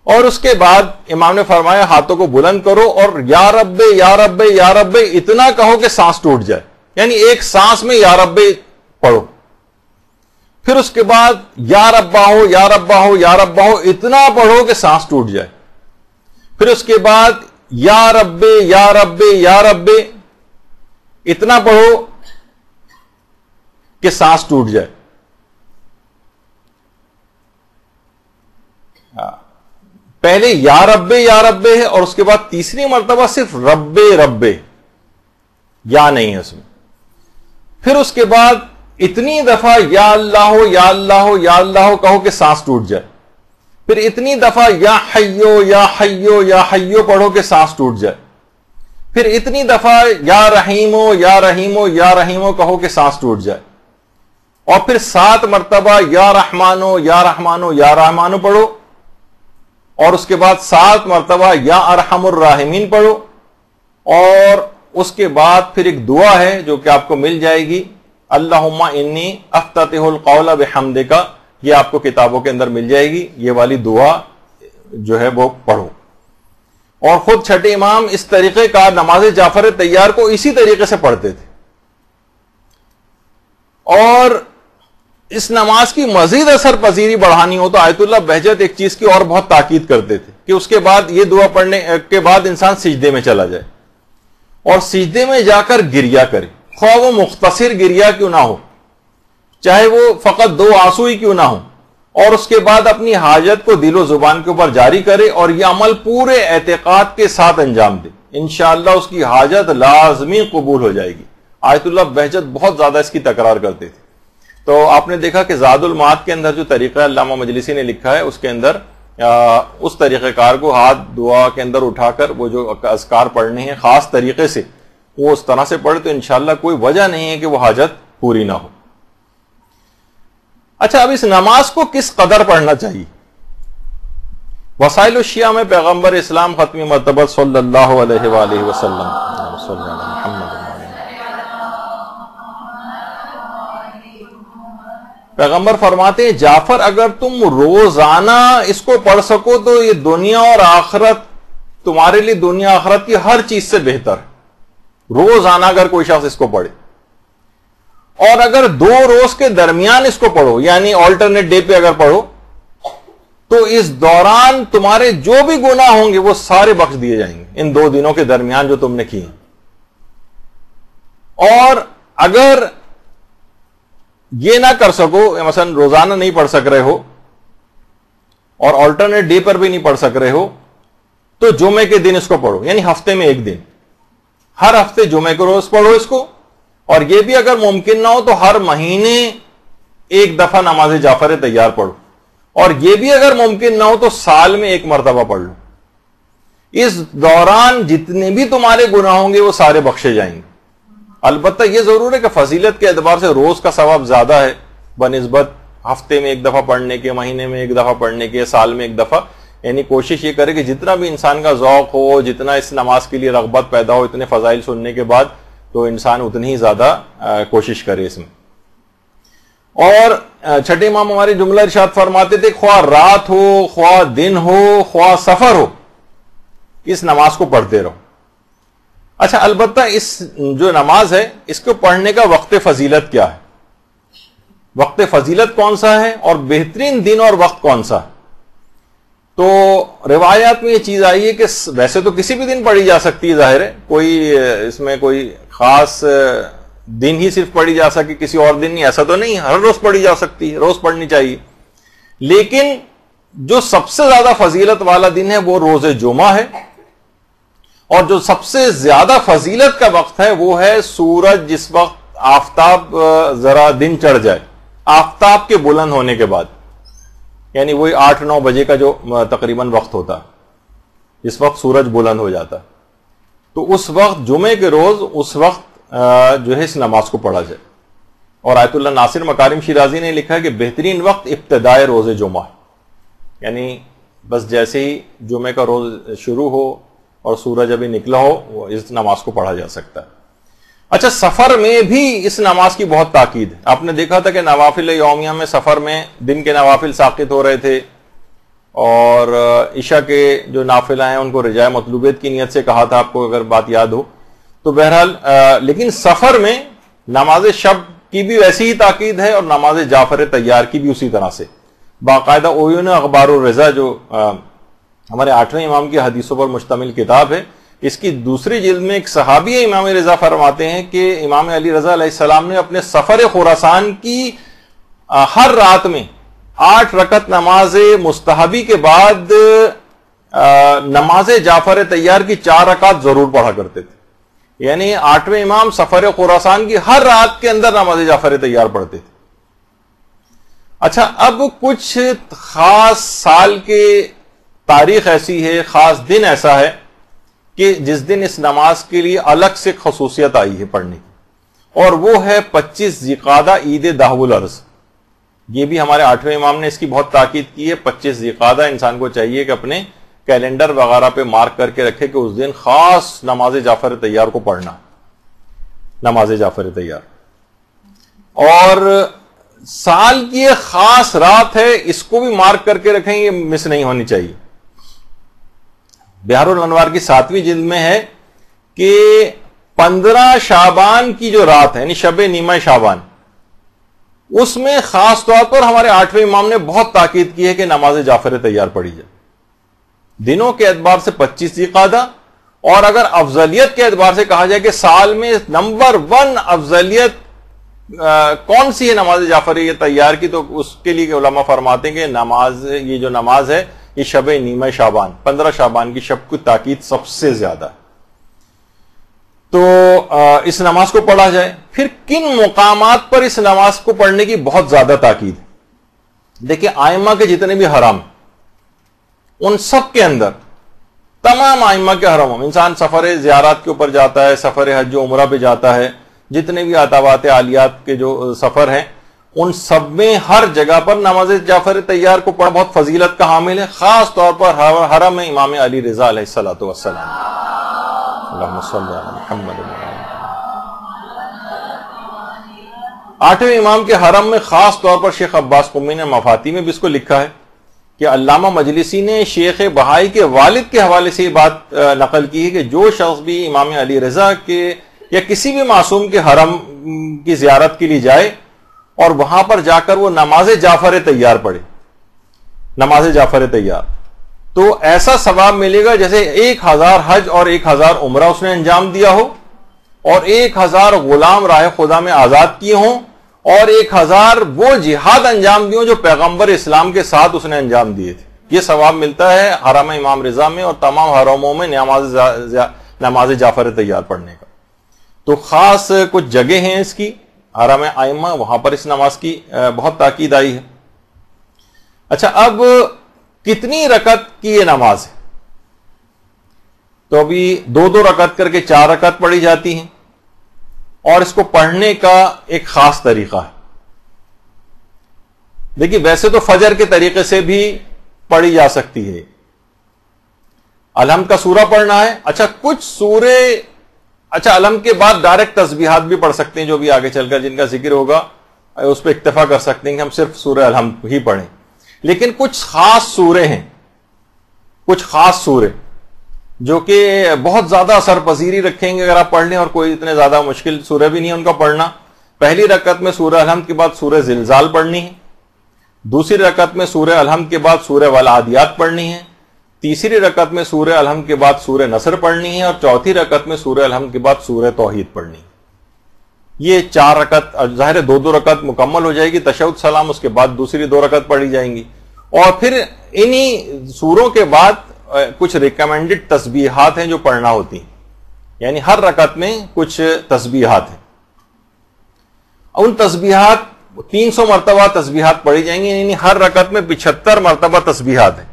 Speaker 2: اور اس کے بعد امام نے فرمایا ہاتھوں کو بلند کرو اور یا رب یا رب یا رب اتنا کہو کہ سانس ٹوٹ جائے, یعنی ایک سانس میں یا رب پڑھو. پھر اس کے بعد یا ربا ہو یا ربا ہو یا ربا ہو اتنا پڑھو کہ سانس ٹوٹ جائے. پھر اس کے بعد یا رب یا رب یا رب اتنا پڑھو کہ سانس ٹوٹ جائے. پہلے یا رب ہے اور اس کے بعد تیسری مرتبہ صرف رب رب, یا نہیں ہے اس میں. پھر اس کے بعد اتنی دفعہ یا اللہ یا اللہ یا اللہ کہو کہ سانس ٹوٹ جائے. پھر اتنی دفعہ یا حیو یا حیو یا حیو پڑھو کہ سانس ٹوٹ جائے. پھر اتنی دفعہ یا رحیمو یا رحیمو یا رحیمو کہو کہ سانس ٹوٹ جائے. اور پھر 7 مرتبہ یا رحمانو یا رحمانو یا رحمانو پڑھو. اور اس کے بعد 7 مرتبہ یا ارحم الراحمین پڑھو. اور اس کے بعد پھر ایک دعا ہے جو کہ آپ کو مل جائے گی, اللہم انی افتتح القول بحمدک, یہ آپ کو کتابوں کے اندر مل جائے گی. یہ والی دعا جو ہے وہ پڑھو. اور خود چھٹے امام اس طریقے کا نماز جعفر تیار کو اسی طریقے سے پڑھتے تھے. اور اس نماز کی مزید اثر پذیری بڑھانی ہو تو آیت اللہ بہجت ایک چیز کی اور بہت تاکید کرتے تھے کہ اس کے بعد یہ دعا پڑھنے کے بعد انسان سجدے میں چلا جائے اور سجدے میں جا کر گریا کرے, خواہ وہ مختصر گریا کیوں نہ ہو, چاہے وہ فقط 2 آنسو ہی کیوں نہ ہو. اور اس کے بعد اپنی حاجت کو دل و زبان کے اوپر جاری کرے اور یہ عمل پورے اعتقاد کے ساتھ انجام دے, انشاءاللہ اس کی حاجت لازمی قبول ہو جائے گی. آیت اللہ بہجت بہت زیادہ اس کی تکرار کرتے تھے. تو آپ نے دیکھا کہ زاد المعاد کے اندر جو طریقہ علامہ مجلسی نے لکھا ہے اس کے اندر اس طریقہ کار کو ہاتھ دعا کے اندر اٹھا کر وہ جو اذکار پڑھنے ہیں خاص طریقے سے وہ اس طرح سے پڑھے تو انشاءاللہ کوئی وجہ نہیں ہے کہ وہ حاجت پوری نہ ہو. اچھا, اب اس نماز کو کس قدر پڑھنا چاہیے؟ وسائل الشیعہ میں پیغمبر اسلام ختمی مرتبہ صلی اللہ علیہ وآلہ وسلم پیغمبر فرماتے ہیں جعفر اگر تم روزانہ اس کو پڑھ سکو تو یہ دنیا اور آخرت تمہارے لیے دنیا آخرت کی ہر چیز سے بہتر ہے. روزانہ اگر کوئی شخص اس کو پڑھے, اور اگر 2 روز کے درمیان اس کو پڑھو یعنی آلٹرنیٹ ڈے پہ اگر پڑھو تو اس دوران تمہارے جو بھی گناہ ہوں گے وہ سارے بخش دیے جائیں گے ان 2 دنوں کے درمیان جو تم نے کیے. اور اگر یہ نہ کر سکو, مثلا روزانہ نہیں پڑھ سک رہے ہو اور آلٹرنیٹ ڈے پر بھی نہیں پڑھ سک رہے ہو تو جمعے کے دن اس کو پڑھو, یعنی ہفتے میں 1 دن, ہر ہفتے جمعے کو روز پڑھو اس کو. اور یہ بھی اگر ممکن نہ ہو تو ہر مہینے 1 دفعہ نماز جعفر تیار پڑھو. اور یہ بھی اگر ممکن نہ ہو تو سال میں 1 مرتبہ پڑھ لو. اس دوران جتنے بھی تمہارے گناہ ہوں گے وہ سارے بخشے جائیں گے. البتہ یہ ضرور ہے کہ فضیلت کے اعتبار سے روز کا ثواب زیادہ ہے بنسبت ہفتے میں 1 دفعہ پڑھنے کے, مہینے میں 1 دفعہ پڑھنے کے, سال میں 1 دفعہ. یعنی کوشش یہ کرے کہ جتنا بھی انسان کا ذوق ہو, جتنا اس نماز کے لیے رغبت پیدا ہو, اتنے فضائل سننے کے بعد تو انسان اتنی ہی زیادہ کوشش کرے اس میں. اور چھٹے امام ہمارے جملہ ارشاد فرماتے تھے, خواہ رات ہو, خواہ دن ہو, خواہ سفر ہو, اس نماز کو پڑھتے رہو. اچھا, البتہ اس جو نماز ہے اس کو پڑھنے کا وقت فضیلت کیا ہے, وقت فضیلت کون سا ہے اور بہترین دن اور وقت کون سا ہے؟ تو روایات میں یہ چیز آئی ہے کہ ویسے تو کسی بھی دن پڑھی جا سکتی ہے, ظاہر ہے کوئی اس میں کوئی خاص دن ہی صرف پڑھی جا سکے, کسی اور دن نہیں, ایسا تو نہیں, ہر روز پڑھی جا سکتی ہے, روز پڑھنی چاہیے. لیکن جو سب سے زیادہ فضیلت والا دن ہے وہ روز جمعہ ہے, اور جو سب سے زیادہ فضیلت کا وقت ہے وہ ہے سورج جس وقت آفتاب ذرا دن چڑھ جائے, آفتاب کے بلند ہونے کے بعد, یعنی وہی 8-9 بجے کا جو تقریباً وقت ہوتا ہے جس وقت سورج بلند ہو جاتا ہے, تو اس وقت جمعے کے روز اس وقت جو ہے اس نماز کو پڑھا جائے. اور آیت اللہ ناصر مکارم شیرازی نے لکھا ہے کہ بہترین وقت ابتدائے روز جمعہ, یعنی بس جیسے ہی جمعے کا روز شروع ہو اور سورج ابھی نکلا ہو وہ اس نماز کو پڑھا جا سکتا ہے. اچھا, سفر میں بھی اس نماز کی بہت تاکید ہے. آپ نے دیکھا تھا کہ نوافل یومیہ میں سفر میں دن کے نوافل ساقط ہو رہے تھے, اور عشاء کے جو نافلہ ہیں ان کو رجاء مطلوبیت کی نیت سے کہا تھا, آپ کو اگر بات یاد ہو تو. بہرحال لیکن سفر میں نماز شب کی بھی ویسی ہی تاکید ہے, اور نماز جعفر طیار کی بھی اسی طرح سے. باقاعدہ عیون اخبار الرضا جو ہمارے 8ویں امام کی حدیثوں پر مشتمل کتاب ہے, اس کی دوسری جلد میں ایک صحابی امام رضا فرماتے ہیں کہ امام علی رضا علیہ السلام نے اپنے سفر خراسان کی ہر رات میں 8 رکعت نماز مستحبی کے بعد نماز جعفر طیار کی 4 رکعت ضرور پڑھا کرتے تھے. یعنی 8ویں امام سفر خراسان کی ہر رات کے اندر نماز جعفر طیار پڑھتے تھے. اچھا, اب کچھ خاص سال کے تاریخ ایسی ہے, خاص دن ایسا ہے کہ جس دن اس نماز کے لیے الگ سے خصوصیت آئی ہے پڑھنے کی, اور وہ ہے 25 ذی القعدہ عید دہو الارض. یہ بھی ہمارے 8ویں امام نے اس کی بہت تاکید کی ہے. 25 ذی القعدہ انسان کو چاہیے کہ اپنے کیلنڈر وغیرہ پہ مارک کر کے رکھے کہ اس دن خاص نماز جعفر طیار کو پڑھنا, نماز جعفر طیار. اور سال کی ایک خاص رات ہے, اس کو بھی مارک کر کے رکھیں, یہ مس نہیں ہونی چاہیے. بہار الانوار کی 7ویں جلد میں ہے کہ 15 شعبان کی جو رات ہے, یعنی شب نیمہ شعبان, اس میں خاص طور پر ہمارے 8ویں امام نے بہت تاکید کی ہے کہ نماز جعفر طیار پڑھی جائے. دنوں کے اعتبار سے 25 ذی القعدہ, اور اگر افضلیت کے اعتبار سے کہا جائے کہ سال میں نمبر 1 افضلیت کون سی ہے نماز جعفر طیار کی, تو اس کے لیے علماء فرماتے ہیں کہ نماز, یہ جو نماز ہے یہ شب نیمہ شعبان 15 شعبان کی شب کی تاکید سب سے زیادہ ہے. تو اس نماز کو پڑھا جائے. پھر کن مقامات پر اس نماز کو پڑھنے کی بہت زیادہ تاکید ہے؟ دیکھیں, آئمہ کے جتنے بھی حرم, ان سب کے اندر, تمام آئمہ کے حرموں, انسان سفر زیارات کے اوپر جاتا ہے, سفر حج و عمرہ پہ جاتا ہے, جتنے بھی عطاوات عالیات کے جو سفر ہیں ان سب میں ہر جگہ پر نماز جعفر طیار کو پڑھنا بہت فضیلت کا حامل ہے. خاص طور پر حرم امام علی رضا علیہ الصلوۃ والسلام. اللہم صلی علی محمد. 8ویں امام کے حرم میں خاص طور پر شیخ عباس قمی نے مفاتی میں بھی اس کو لکھا ہے کہ علامہ مجلسی نے شیخ بہائی کے والد کے حوالے سے یہ بات نقل کی ہے کہ جو شخص بھی امام علی رضا کے یا کسی بھی معصوم کے حرم کی زیارت کے لیے جائے اور وہاں پر جا کر وہ نماز جعفر طیار پڑھے, نماز جعفر طیار, تو ایسا ثواب ملے گا جیسے 1000 حج اور 1000 عمرہ اس نے انجام دیا ہو, اور 1000 غلام راہ خدا میں آزاد کیے ہوں, اور 1000 وہ جہاد انجام دیے ہوں جو پیغمبر اسلام کے ساتھ اس نے انجام دیے تھے. یہ ثواب ملتا ہے حرم امام رضا میں اور تمام حرموں میں نماز جعفر طیار پڑھنے کا. تو خاص کچھ جگہ ہیں اس کی, حرم ائمہ, وہاں پر اس نماز کی بہت تاکید آئی ہے. اچھا, اب کتنی رکعت کی یہ نماز ہے؟ تو ابھی 2 رکعت کر کے 4 رکعت پڑھی جاتی ہیں, اور اس کو پڑھنے کا ایک خاص طریقہ ہے. دیکھیے, ویسے تو فجر کے طریقے سے بھی پڑھی جا سکتی ہے, الحمد کا سورہ پڑھنا ہے. اچھا کچھ سورے الحمد کے بعد ڈائریکٹ تسبیحات بھی پڑھ سکتے ہیں, جو بھی آگے چل کر جن کا ذکر ہوگا اس پہ اکتفا کر سکتے ہیں کہ ہم صرف سورہ الحمد ہی پڑھیں. لیکن کچھ خاص سورے ہیں, کچھ خاص سورے جو کہ بہت زیادہ اثر پذیری رکھیں گے اگر آپ پڑھ لیں, اور کوئی اتنے زیادہ مشکل سورے بھی نہیں ہے ان کا پڑھنا. پہلی رکعت میں سورہ الحمد کے بعد سورہ زلزال پڑھنی ہے, دوسری رکعت میں سورہ الحمد کے بعد سورہ والعادیات پڑھنی ہے, تیسری رکعت میں سورہ الحمد کے بعد سورہ نصر پڑھنی ہے, اور چوتھی رکعت میں سورہ الحمد کے بعد سورہ توحید پڑھنی ہے. یہ 4 رکعت, ظاہر 2 رکعت مکمل ہو جائے گی, تشہد سلام اس کے بعد دوسری 2 رکعت پڑھی جائیں گی. اور پھر انہی سوروں کے بعد کچھ ریکمینڈڈ تسبیحات ہیں جو پڑھنا ہوتی ہیں, یعنی ہر رکعت میں کچھ تسبیحات ہیں. ان تسبیحات 300 مرتبہ تسبیحات پڑھی جائیں گی, یعنی ہر رکعت میں 75 مرتبہ تسبیحات ہیں,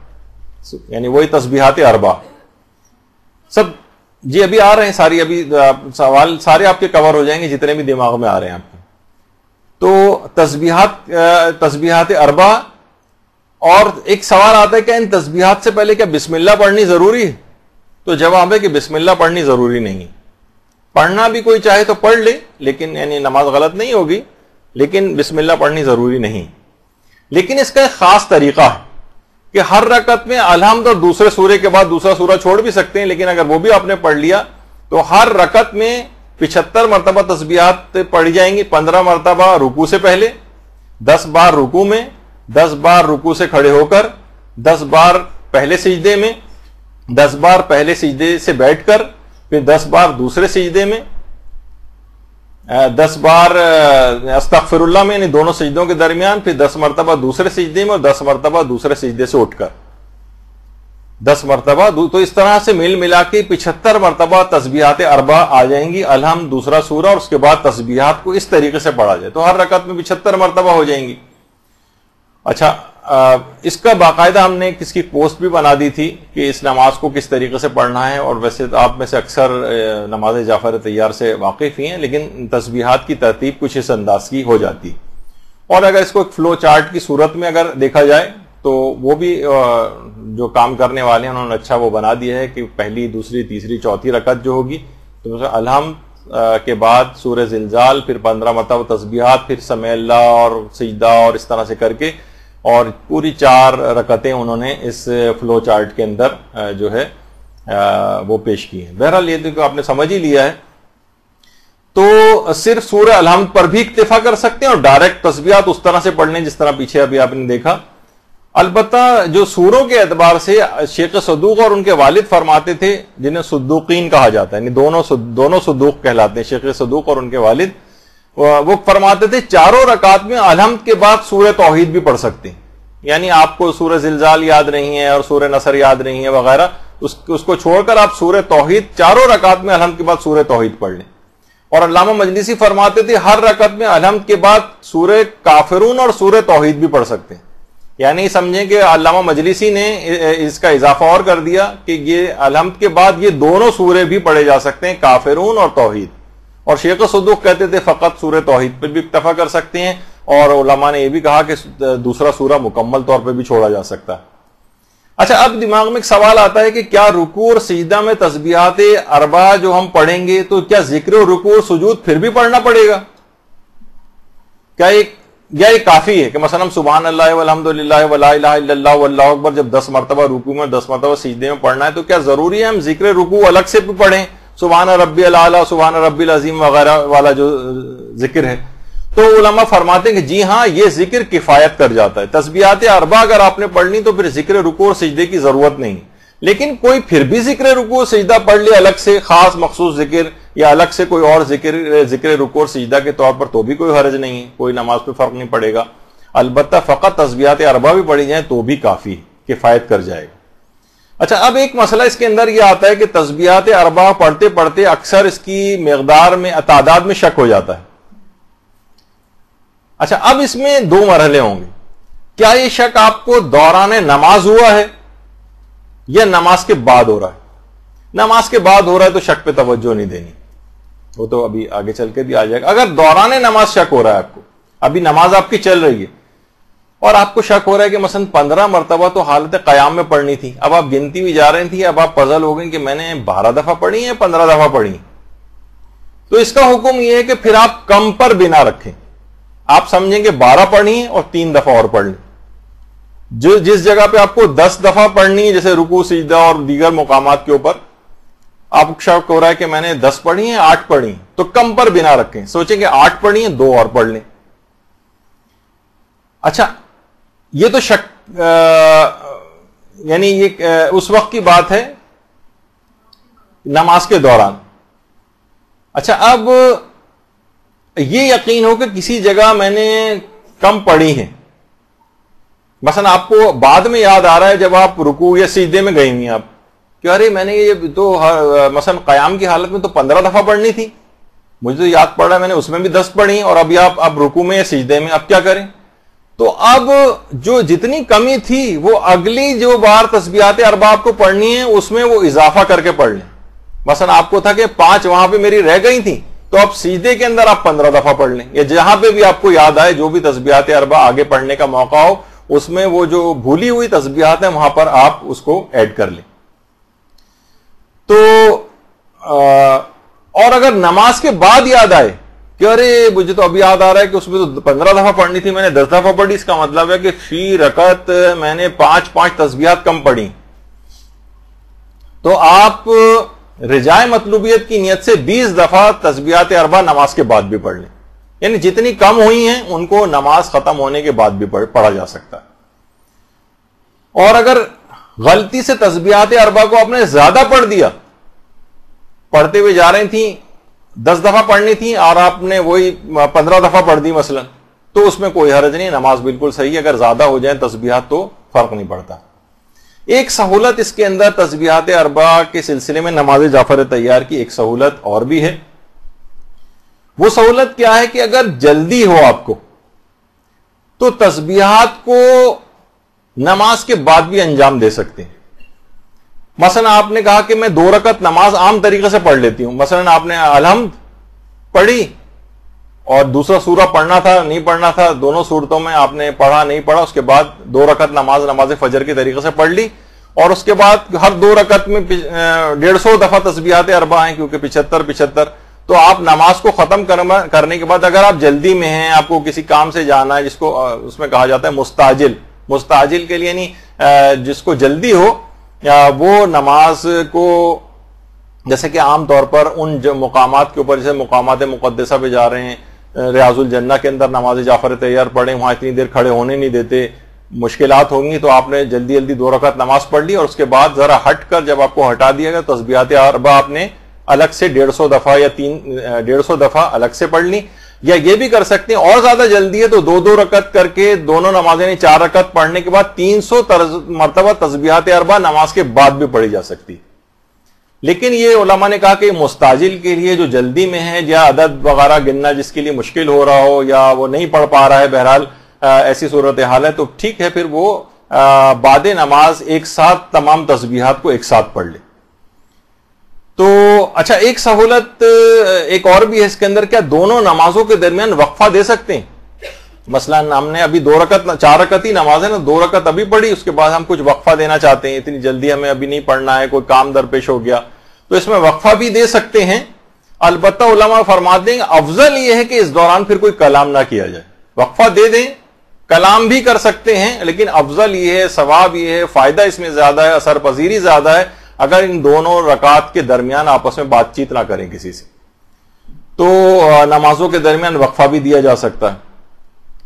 Speaker 2: یعنی وہی تسبیحات اربع سب. جی ابھی آ رہے ہیں ساری, ابھی سوال سارے آپ کے کور ہو جائیں گے جتنے بھی دماغ میں آ رہے ہیں آپ کے. تو تسبیحات اربع. اور ایک سوال آتا ہے کہ ان تسبیحات سے پہلے کیا بسم اللہ پڑھنی ضروری ہے؟ تو جواب ہے کہ بسم اللہ پڑھنی ضروری نہیں. پڑھنا بھی کوئی چاہے تو پڑھ لے, لیکن یعنی نماز غلط نہیں ہوگی, لیکن بسم اللہ پڑھنی ضروری نہیں. لیکن اس کا ایک خاص طریقہ ہے کہ ہر رکعت میں الحمد اور دوسرے سورے کے بعد دوسرا سورہ چھوڑ بھی سکتے ہیں, لیکن اگر وہ بھی آپ نے پڑھ لیا تو ہر رکعت میں 75 مرتبہ تسبیحات پڑھی جائیں گی. 15 مرتبہ رکوع سے پہلے, 10 بار رکوع میں, 10 بار رکوع سے کھڑے ہو کر, 10 بار پہلے سجدے میں, 10 بار پہلے سجدے سے بیٹھ کر, پھر 10 بار دوسرے سجدے میں, 10 بار استغفر اللہ میں, یعنی دونوں سجدوں کے درمیان, پھر 10 مرتبہ دوسرے سجدے میں, اور 10 مرتبہ دوسرے سجدے سے اٹھ کر 10 مرتبہ. تو اس طرح سے مل ملا کے 75 مرتبہ تسبیحات اربع آ جائیں گی. الحمد دوسرا سورہ, اور اس کے بعد تسبیحات کو اس طریقے سے پڑھا جائے تو ہر رکعت میں 75 مرتبہ ہو جائیں گی. اچھا اس کا باقاعدہ ہم نے کس کی پوسٹ بھی بنا دی تھی کہ اس نماز کو کس طریقے سے پڑھنا ہے, اور ویسے آپ میں سے اکثر نماز جعفر طیار سے واقف ہی ہیں, لیکن تسبیحات کی ترتیب کچھ اس انداز کی ہو جاتی. اور اگر اس کو ایک فلو چارٹ کی صورت میں اگر دیکھا جائے تو وہ بھی جو کام کرنے والے ہیں انہوں نے اچھا وہ بنا دیا ہے کہ پہلی, دوسری, تیسری, چوتھی رکعت جو ہوگی تو الحمد کے بعد سورہ زلزال, پھر 15 مرتبہ تسبیحات, پھر سمع اللہ اور سجدہ, اور اس طرح سے کر کے, اور پوری 4 رکعتیں انہوں نے اس فلو چارٹ کے اندر جو ہے وہ پیش کی ہیں. بہرحال یہ تو آپ نے سمجھ ہی لیا ہے. تو صرف سورہ الحمد پر بھی اکتفا کر سکتے ہیں, اور ڈائریکٹ تسبیحات اس طرح سے پڑھنے جس طرح پیچھے ابھی آپ نے دیکھا. البتہ جو سوروں کے اعتبار سے شیخ صدوق اور ان کے والد فرماتے تھے, جنہیں صدوقین کہا جاتا ہے, یعنی دونوں صدوق کہلاتے ہیں, شیخ صدوق اور ان کے والد, وہ فرماتے تھے 4 رکعات میں الحمد کے بعد سورہ توحید بھی پڑھ سکتے ہیں. یعنی آپ کو سورہ زلزال یاد نہیں ہے اور سورہ نصر یاد نہیں ہے وغیرہ, اس کو چھوڑ کر آپ سورہ توحید 4 رکعات میں الحمد کے بعد سورہ توحید پڑھ لیں. اور علامہ مجلسی فرماتے تھے ہر رکعت میں الحمد کے بعد سورہ کافرون اور سورہ توحید بھی پڑھ سکتے ہیں. یعنی سمجھیں کہ علامہ مجلسی نے اس کا اضافہ اور کر دیا کہ یہ الحمد کے بعد یہ دونوں سورے بھی پڑھے جا سکتے ہیں, کافرون اور توحید. اور شیخ صدوق کہتے تھے فقط سورہ توحید پر بھی اکتفا کر سکتے ہیں, اور علماء نے یہ بھی کہا کہ دوسرا سورہ مکمل طور پہ بھی چھوڑا جا سکتا ہے. اچھا اب دماغ میں ایک سوال آتا ہے کہ کیا رکوع اور سجدہ میں تسبیحات اربع جو ہم پڑھیں گے تو کیا ذکر و رکوع اور سجود پھر بھی پڑھنا پڑے گا؟ کیا یہ کافی ہے کہ مثلا سبحان اللہ والحمد للہ ولا الہ الا اللہ واللہ اکبر جب 10 مرتبہ رکوع میں 10 مرتبہ سجدے میں پڑھنا ہے تو کیا ضروری ہے ہم ذکر رکوع الگ سے بھی پڑھیں, سبحان ربی الاعلی, سبحان ربی العظیم وغیرہ والا جو ذکر ہے؟ تو علماء فرماتے ہیں کہ جی ہاں یہ ذکر کفایت کر جاتا ہے. تسبیحات اربع اگر آپ نے پڑھنی تو پھر ذکر رکوع اور سجدے کی ضرورت نہیں. لیکن کوئی پھر بھی ذکر رکوع سجدہ پڑھ لے الگ سے, خاص مخصوص ذکر, یا الگ سے کوئی اور ذکر رکوع اور سجدہ کے طور پر, تو بھی کوئی حرج نہیں ہے, کوئی نماز پہ فرق نہیں پڑے گا. البتہ فقط تسبیحات اربع بھی پڑھی جائیں تو بھی کافی کفایت کر جائے گا. اچھا اب ایک مسئلہ اس کے اندر یہ آتا ہے کہ تسبیحات اربع پڑھتے پڑھتے اکثر اس کی مقدار میں, تعداد میں شک ہو جاتا ہے. اچھا اب اس میں 2 مرحلے ہوں گے. کیا یہ شک آپ کو دوران نماز ہوا ہے یا نماز کے بعد ہو رہا ہے؟ نماز کے بعد ہو رہا ہے تو شک پہ توجہ نہیں دینی, وہ تو ابھی آگے چل کے بھی آ جائے گا. اگر دوران نماز شک ہو رہا ہے آپ کو, ابھی نماز آپ کی چل رہی ہے, اور آپ کو شک ہو رہا ہے کہ مثلا 15 مرتبہ تو حالت قیام میں پڑھنی تھی، اب آپ گنتی بھی جا رہی تھی، اب آپ پزل ہو گئے کہ میں نے 12 دفعہ پڑھی ہے 15 دفعہ پڑھی، تو اس کا حکم یہ ہے کہ پھر آپ کم پر بنا رکھیں، آپ سمجھیں کہ 12 پڑھی اور 3 دفعہ اور پڑھ لیں۔ جو جس جگہ پہ آپ کو 10 دفعہ پڑھنی ہے، جیسے رکوع سجدہ اور دیگر مقامات کے اوپر آپ کو شک ہو رہا ہے کہ میں نے 10 پڑھی ہیں 8 پڑھی ہیں، تو کم پر بنا رکھیں، سوچیں کہ 8 پڑھی ہیں 2 اور پڑھ لیں۔ اچھا یہ تو شک یعنی یہ اس وقت کی بات ہے نماز کے دوران۔ اچھا اب یہ یقین ہو کہ کسی جگہ میں نے کم پڑھی ہے، مثلا آپ کو بعد میں یاد آ رہا ہے جب آپ رکوع یا سجدے میں گئی ہوئی ہیں آپ کہ ارے میں نے یہ تو مثلا قیام کی حالت میں تو 15 دفعہ پڑھنی تھی، مجھے تو یاد پڑ رہا ہے میں نے اس میں بھی 10 پڑھی، اور ابھی آپ اب رکوع میں یا سجدے میں اب کیا کریں؟ تو اب جو جتنی کمی تھی وہ اگلی جو بار تسبیحات اربع آپ کو پڑھنی ہے اس میں وہ اضافہ کر کے پڑھ لیں۔ مثلا آپ کو تھا کہ 5 وہاں پہ میری رہ گئی تھی، تو اب سجدے کے اندر آپ 15 دفعہ پڑھ لیں، یا جہاں پہ بھی آپ کو یاد آئے جو بھی تسبیحات اربع آگے پڑھنے کا موقع ہو اس میں وہ جو بھولی ہوئی تسبیحات ہیں وہاں پر آپ اس کو ایڈ کر لیں۔ تو اور اگر نماز کے بعد یاد آئے کہ ارے مجھے تو ابھی یاد آ رہا ہے کہ اس میں تو 15 دفعہ پڑھنی تھی، میں نے 10 دفعہ پڑھی، اس کا مطلب ہے کہ فی رکعت میں نے 5 تسبیحات کم پڑھی، تو آپ رجاء مطلوبیت کی نیت سے 20 دفعہ تسبیحات اربع نماز کے بعد بھی پڑھ لیں، یعنی جتنی کم ہوئی ہیں ان کو نماز ختم ہونے کے بعد بھی پڑھا جا سکتا ہے۔ اور اگر غلطی سے تسبیحات اربع کو آپ نے زیادہ پڑھ دیا، پڑھتے ہوئے جا رہی تھیں 10 دفعہ پڑھنی تھی اور آپ نے وہی 15 دفعہ پڑھ دی مثلا، تو اس میں کوئی حرج نہیں، نماز بالکل صحیح ہے، اگر زیادہ ہو جائیں تسبیحات تو فرق نہیں پڑتا۔ ایک سہولت اس کے اندر تسبیحات اربع کے سلسلے میں نماز جعفر طیار کی ایک سہولت اور بھی ہے۔ وہ سہولت کیا ہے کہ اگر جلدی ہو آپ کو تو تسبیحات کو نماز کے بعد بھی انجام دے سکتے ہیں۔ مثلا آپ نے کہا کہ میں 2 رکعت نماز عام طریقے سے پڑھ لیتی ہوں، مثلا آپ نے الحمد پڑھی اور دوسرا سورہ پڑھنا تھا نہیں پڑھنا تھا، دونوں صورتوں میں آپ نے پڑھا نہیں پڑھا، اس کے بعد 2 رکعت نماز فجر کے طریقے سے پڑھ لی، اور اس کے بعد ہر 2 رکعت میں 150 دفعہ تسبیحات اربع ہیں کیونکہ 75 تو آپ نماز کو ختم کرنے کے بعد اگر آپ جلدی میں ہیں، آپ کو کسی کام سے جانا ہے جس کو اس میں کہا جاتا ہے مستعجل کے لیے، یعنی جس کو جلدی ہو، وہ نماز کو جیسے کہ عام طور پر ان جو مقامات کے اوپر جیسے مقامات مقدسہ پہ جا رہے ہیں، ریاض الجنہ کے اندر نماز جعفر طیار پڑھیں، وہاں اتنی دیر کھڑے ہونے نہیں دیتے، مشکلات ہوں گی، تو آپ نے جلدی 2 رکعت نماز پڑھ لی، اور اس کے بعد ذرا ہٹ کر جب آپ کو ہٹا دیا گیا تسبیحات اربع آپ نے الگ سے 150 دفعہ یا 150 دفعہ الگ سے پڑھ لی، یا یہ بھی کر سکتے ہیں اور زیادہ جلدی ہے تو 2 رکعت کر کے دونوں نمازیں یعنی 4 رکعت پڑھنے کے بعد 300 مرتبہ تسبیحات اربع نماز کے بعد بھی پڑھی جا سکتی۔ لیکن یہ علماء نے کہا کہ مستعجل کے لیے جو جلدی میں ہے یا عدد وغیرہ گننا جس کے لیے مشکل ہو رہا ہو یا وہ نہیں پڑھ پا رہا ہے، بہرحال ایسی صورتحال ہے، تو ٹھیک ہے، پھر وہ بعد نماز ایک ساتھ تمام تسبیحات کو ایک ساتھ پڑھ لے۔ تو اچھا ایک سہولت ایک اور بھی ہے اس کے اندر، کیا دونوں نمازوں کے درمیان وقفہ دے سکتے ہیں؟ مثلا ہم نے ابھی 2 رکعت 4 رکعت ہی نماز ہے نا، 2 رکعت ابھی پڑھی، اس کے بعد ہم کچھ وقفہ دینا چاہتے ہیں، اتنی جلدی ہمیں ابھی نہیں پڑھنا ہے، کوئی کام درپیش ہو گیا، تو اس میں وقفہ بھی دے سکتے ہیں۔ البتہ علماء فرماتے ہیں افضل یہ ہے کہ اس دوران پھر کوئی کلام نہ کیا جائے، وقفہ دے دیں، کلام بھی کر سکتے ہیں، لیکن افضل یہ ہے، ثواب یہ ہے، فائدہ اس میں زیادہ ہے، اثر پذیری زیادہ ہے اگر ان دونوں رکعات کے درمیان آپس میں بات چیت نہ کریں کسی سے، تو نمازوں کے درمیان وقفہ بھی دیا جا سکتا ہے۔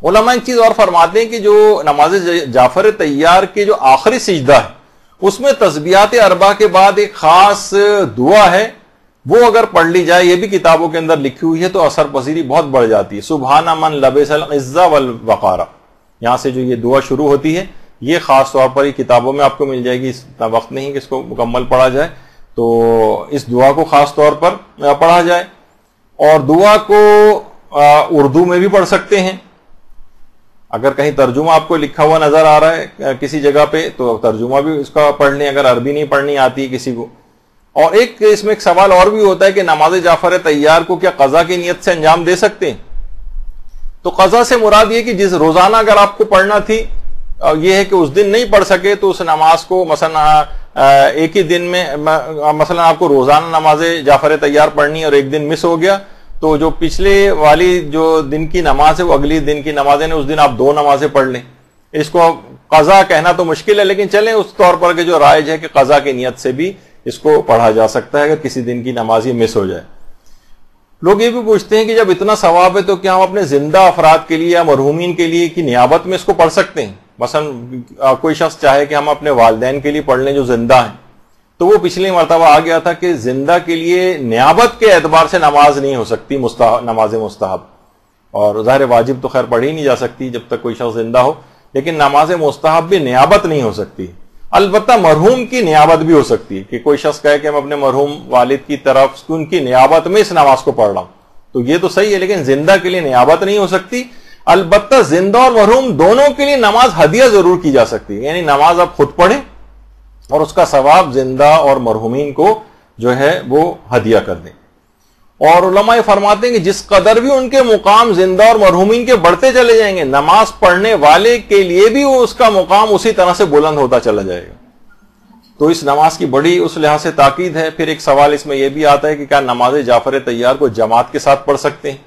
Speaker 2: علماء ایک چیز اور فرماتے ہیں کہ جو نماز جعفر طیار کے جو آخری سجدہ ہے اس میں تسبیحات اربع کے بعد ایک خاص دعا ہے، وہ اگر پڑھ لی جائے، یہ بھی کتابوں کے اندر لکھی ہوئی ہے، تو اثر پذیری بہت بڑھ جاتی ہے۔ سبحان من لبس العز والوقار، یہاں سے جو یہ دعا شروع ہوتی ہے، یہ خاص طور پر یہ کتابوں میں آپ کو مل جائے گی، اتنا وقت نہیں کہ اس کو مکمل پڑھا جائے، تو اس دعا کو خاص طور پر پڑھا جائے، اور دعا کو اردو میں بھی پڑھ سکتے ہیں، اگر کہیں ترجمہ آپ کو لکھا ہوا نظر آ رہا ہے کسی جگہ پہ تو ترجمہ بھی اس کا پڑھ لیں، اگر عربی نہیں پڑھنی آتی کسی کو۔ اور اس میں ایک سوال اور بھی ہوتا ہے کہ نماز جعفر طیار کو کیا قضا کی نیت سے انجام دے سکتے ہیں؟ تو قضا سے مراد یہ کہ جس روزانہ اگر آپ کو پڑھنا تھی یہ ہے کہ اس دن نہیں پڑھ سکے تو اس نماز کو مثلا ایک ہی دن میں مثلا آپ کو روزانہ نماز جعفر طیار پڑھنی ہے اور ایک دن مس ہو گیا تو جو پچھلے والی جو دن کی نماز ہے وہ اگلی دن کی نمازیں اس دن آپ 2 نمازیں پڑھ لیں. اس کو قضا کہنا تو مشکل ہے لیکن چلیں اس طور پر کہ جو رائج ہے کہ قضا کی نیت سے بھی اس کو پڑھا جا سکتا ہے اگر کسی دن کی نماز ہی مس ہو جائے. لوگ یہ بھی پوچھتے ہیں کہ جب اتنا ثواب ہے تو کیا ہم اپنے زندہ افراد کے لیے یا مرحومین کے لیے کی نیابت میں اس کو پڑھ سکتے ہیں؟ مثلا کوئی شخص چاہے کہ ہم اپنے والدین کے لیے پڑھ لیں جو زندہ ہیں تو وہ پچھلی مرتبہ آ گیا تھا کہ زندہ کے لیے نیابت کے اعتبار سے نماز نہیں ہو سکتی نماز مستحب, اور ظاہر واجب تو خیر پڑھی نہیں جا سکتی جب تک کوئی شخص زندہ ہو, لیکن نماز مستحب بھی نیابت نہیں ہو سکتی. البتہ مرحوم کی نیابت بھی ہو سکتی ہے کہ کوئی شخص کہے کہ ہم اپنے مرحوم والد کی طرف ان کی نیابت میں اس نماز کو پڑھ رہا ہوں تو یہ تو صحیح ہے, لیکن زندہ کے لیے نیابت نہیں ہو سکتی. البتہ زندہ اور مرحوم دونوں کے لیے نماز ہدیہ ضرور کی جا سکتی ہے, یعنی نماز آپ خود پڑھیں اور اس کا ثواب زندہ اور مرحومین کو جو ہے وہ ہدیہ کر دیں. اور علماء فرماتے ہیں کہ جس قدر بھی ان کے مقام زندہ اور مرحومین کے بڑھتے چلے جائیں گے نماز پڑھنے والے کے لیے بھی اس کا مقام اسی طرح سے بلند ہوتا چلا جائے گا. تو اس نماز کی بڑی اس لحاظ سے تاکید ہے. پھر ایک سوال اس میں یہ بھی آتا ہے کہ کیا نماز جعفر طیار کو جماعت کے ساتھ پڑھ سکتے ہیں؟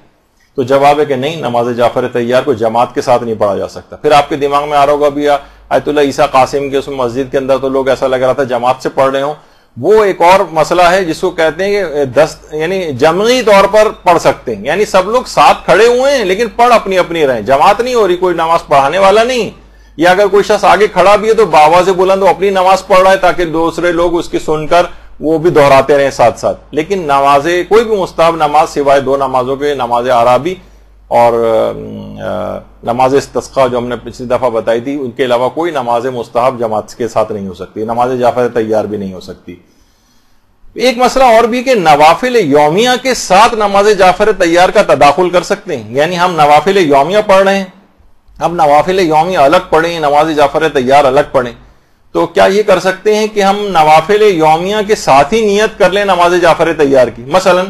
Speaker 2: تو جواب ہے کہ نہیں, نماز جعفر طیار کو جماعت کے ساتھ نہیں پڑھا جا سکتا. پھر آپ کے دماغ میں آ رہا ہوگا بھی آیت اللہ عیسیٰ قاسم کے اس مسجد کے اندر تو لوگ ایسا لگ رہا تھا جماعت سے پڑھ رہے ہوں. وہ ایک اور مسئلہ ہے جس کو کہتے ہیں کہ یعنی جمعی طور پر پڑھ سکتے ہیں, یعنی سب لوگ ساتھ کھڑے ہوئے ہیں لیکن پڑھ اپنی اپنی رہیں, جماعت نہیں ہو رہی, کوئی نماز پڑھانے والا نہیں. یا اگر کوئی شخص آگے کھڑا بھی ہے تو باواز بلند وہ اپنی نماز پڑھ رہا ہے تاکہ دوسرے لوگ اس کی سن کر وہ بھی دہراتے رہیں ساتھ ساتھ. لیکن نماز کوئی بھی مستحب نماز سوائے 2 نمازوں کے نماز عرابی اور نماز استسقاء جو ہم نے پچھلی دفعہ بتائی تھی ان کے علاوہ کوئی نماز مستحب جماعت کے ساتھ نہیں ہو سکتی. نماز جعفر طیار بھی نہیں ہو سکتی. ایک مسئلہ اور بھی کہ نوافل یومیہ کے ساتھ نماز جعفر طیار کا تداخل کر سکتے ہیں, یعنی ہم نوافل یومیہ پڑھ رہے ہیں, اب نوافل یومیہ الگ پڑھیں نماز جعفر طیار الگ پڑھیں, تو کیا یہ کر سکتے ہیں کہ ہم نوافل یومیہ کے ساتھ ہی نیت کر لیں نماز جعفر طیار کی؟ مثلا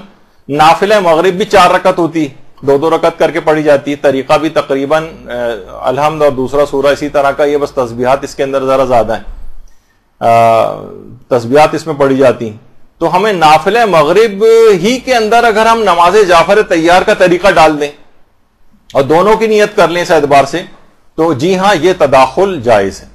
Speaker 2: نافلہ مغرب بھی 4 رکعت ہوتی, 2 رکعت کر کے پڑھی جاتی ہے, طریقہ بھی تقریباً الحمد اور دوسرا سورہ اسی طرح کا, یہ بس تسبیحات اس کے اندر ذرا زیادہ ہیں, تسبیحات اس میں پڑھی جاتی ہیں. تو ہمیں نافلہ مغرب ہی کے اندر اگر ہم نماز جعفر طیار کا طریقہ ڈال دیں اور دونوں کی نیت کر لیں اس اعتبار سے تو جی ہاں یہ تداخل جائز ہے.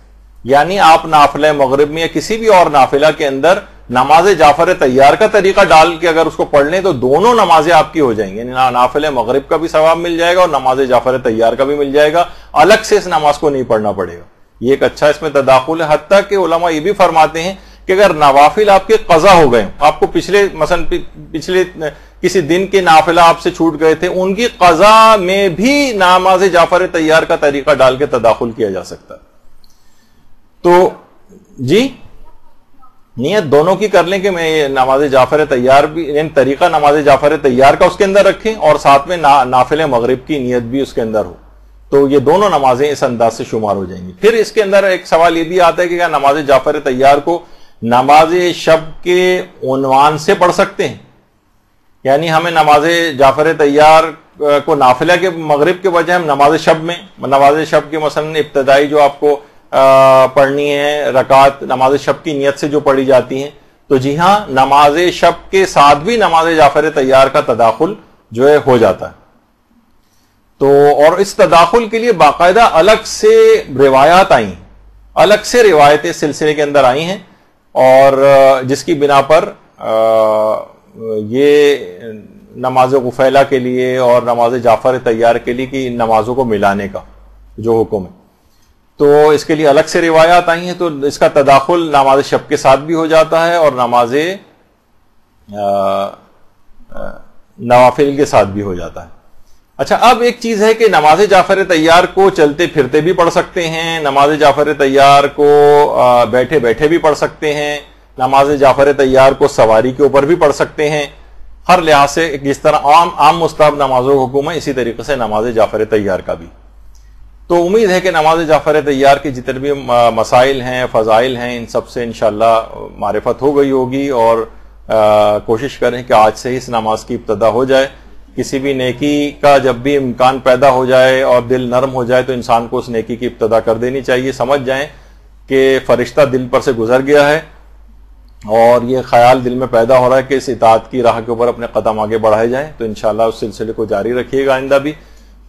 Speaker 2: یعنی آپ نافلہ مغرب میں یا کسی بھی اور نافلہ کے اندر نماز جعفر طیار کا طریقہ ڈال کے اگر اس کو پڑھ لیں تو دونوں نمازیں آپ کی ہو جائیں گی, یعنی نافلہ مغرب کا بھی ثواب مل جائے گا اور نماز جعفر طیار کا بھی مل جائے گا, الگ سے اس نماز کو نہیں پڑھنا پڑے گا. یہ ایک اچھا اس میں تداخل ہے. حتیٰ کہ علماء یہ بھی فرماتے ہیں کہ اگر نوافل آپ کے قضا ہو گئے, آپ کو پچھلے کسی دن کے نافلہ آپ سے چھوٹ گئے تھے, ان کی قضا میں بھی نماز جعفر طیار کا طریقہ ڈال کے تداخل کیا جا سکتا ہے. تو جی نیت دونوں کی کر لیں کہ میں نماز جعفر طیار بھی, یعنی طریقہ نماز جعفر طیار کا اس کے اندر رکھیں اور ساتھ میں نافل مغرب کی نیت بھی اس کے اندر ہو, تو یہ دونوں نمازیں اس انداز سے شمار ہو جائیں گی. پھر اس کے اندر ایک سوال یہ بھی آتا ہے کہ کیا نماز جعفر طیار کو نماز شب کے عنوان سے پڑھ سکتے ہیں؟ یعنی ہمیں نماز جعفر طیار کو نافلہ کے مغرب کے بجائے ہم نماز شب کے مثلا ابتدائی جو آپ کو پڑھنی ہے رکعت نماز شب کی نیت سے جو پڑھی جاتی ہیں, تو جی ہاں نماز شب کے ساتھ بھی نماز جعفر طیار کا تداخل جو ہے ہو جاتا ہے. تو اور اس تداخل کے لیے باقاعدہ الگ سے روایات آئی ہیں, الگ سے روایتیں سلسلے کے اندر آئی ہیں, اور جس کی بنا پر یہ نماز غفیلہ کے لیے اور نماز جعفر طیار کے لیے کی نمازوں کو ملانے کا جو حکم ہے, تو اس کے لیے الگ سے روایات آئی ہیں. تو اس کا تداخل نماز شب کے ساتھ بھی ہو جاتا ہے اور نماز نوافل کے ساتھ بھی ہو جاتا ہے. اچھا, اب ایک چیز ہے کہ نماز جعفر طیار کو چلتے پھرتے بھی پڑھ سکتے ہیں, نماز جعفر طیار کو بیٹھے بیٹھے بھی پڑھ سکتے ہیں, نماز جعفر طیار کو سواری کے اوپر بھی پڑھ سکتے ہیں. ہر لحاظ سے جس طرح عام مستحب نمازوں کا حکم ہے اسی طریقے سے نماز جعفر طیار کا بھی. تو امید ہے کہ نماز جعفر طیار کے جتنے بھی مسائل ہیں فضائل ہیں ان سب سے انشاءاللہ معرفت ہو گئی ہوگی, اور کوشش کریں کہ آج سے ہی اس نماز کی ابتدا ہو جائے. کسی بھی نیکی کا جب بھی امکان پیدا ہو جائے اور دل نرم ہو جائے تو انسان کو اس نیکی کی ابتدا کر دینی چاہیے. سمجھ جائیں کہ فرشتہ دل پر سے گزر گیا ہے اور یہ خیال دل میں پیدا ہو رہا ہے کہ اس اطاعت کی راہ کے اوپر اپنے قدم آگے بڑھائے جائیں, تو انشاءاللہ اس سلسلے کو جاری رکھیے گا آئندہ بھی.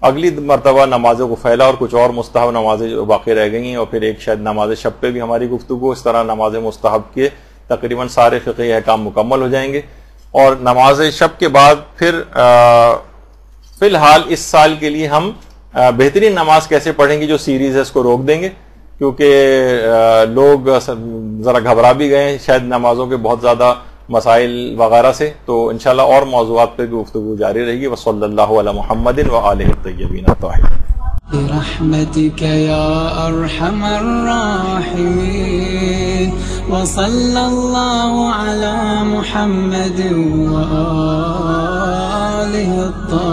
Speaker 2: اگلی مرتبہ نمازوں کو پھیلا اور کچھ اور مستحب نمازیں جو باقی رہ گئی ہیں, اور پھر ایک شاید نماز شب پہ بھی ہماری گفتگو. اس طرح نماز مستحب کے تقریباً سارے فقہی احکام مکمل ہو جائیں گے. اور نماز شب کے بعد پھر فی الحال اس سال کے لیے ہم بہترین نماز کیسے پڑھیں گے جو سیریز ہے اس کو روک دیں گے, کیونکہ لوگ ذرا گھبرا بھی گئے ہیں شاید نمازوں کے بہت زیادہ مسائل وغیرہ سے. تو انشاءاللہ اور موضوعات پہ بھی گفتگو جاری رہے گی. وصلی اللہ علی محمد وآلہ الطیبین الطاہرین.
Speaker 1: برحمتك يا أرحم الراحمين وصلى الله على محمد وآله الطاهرين.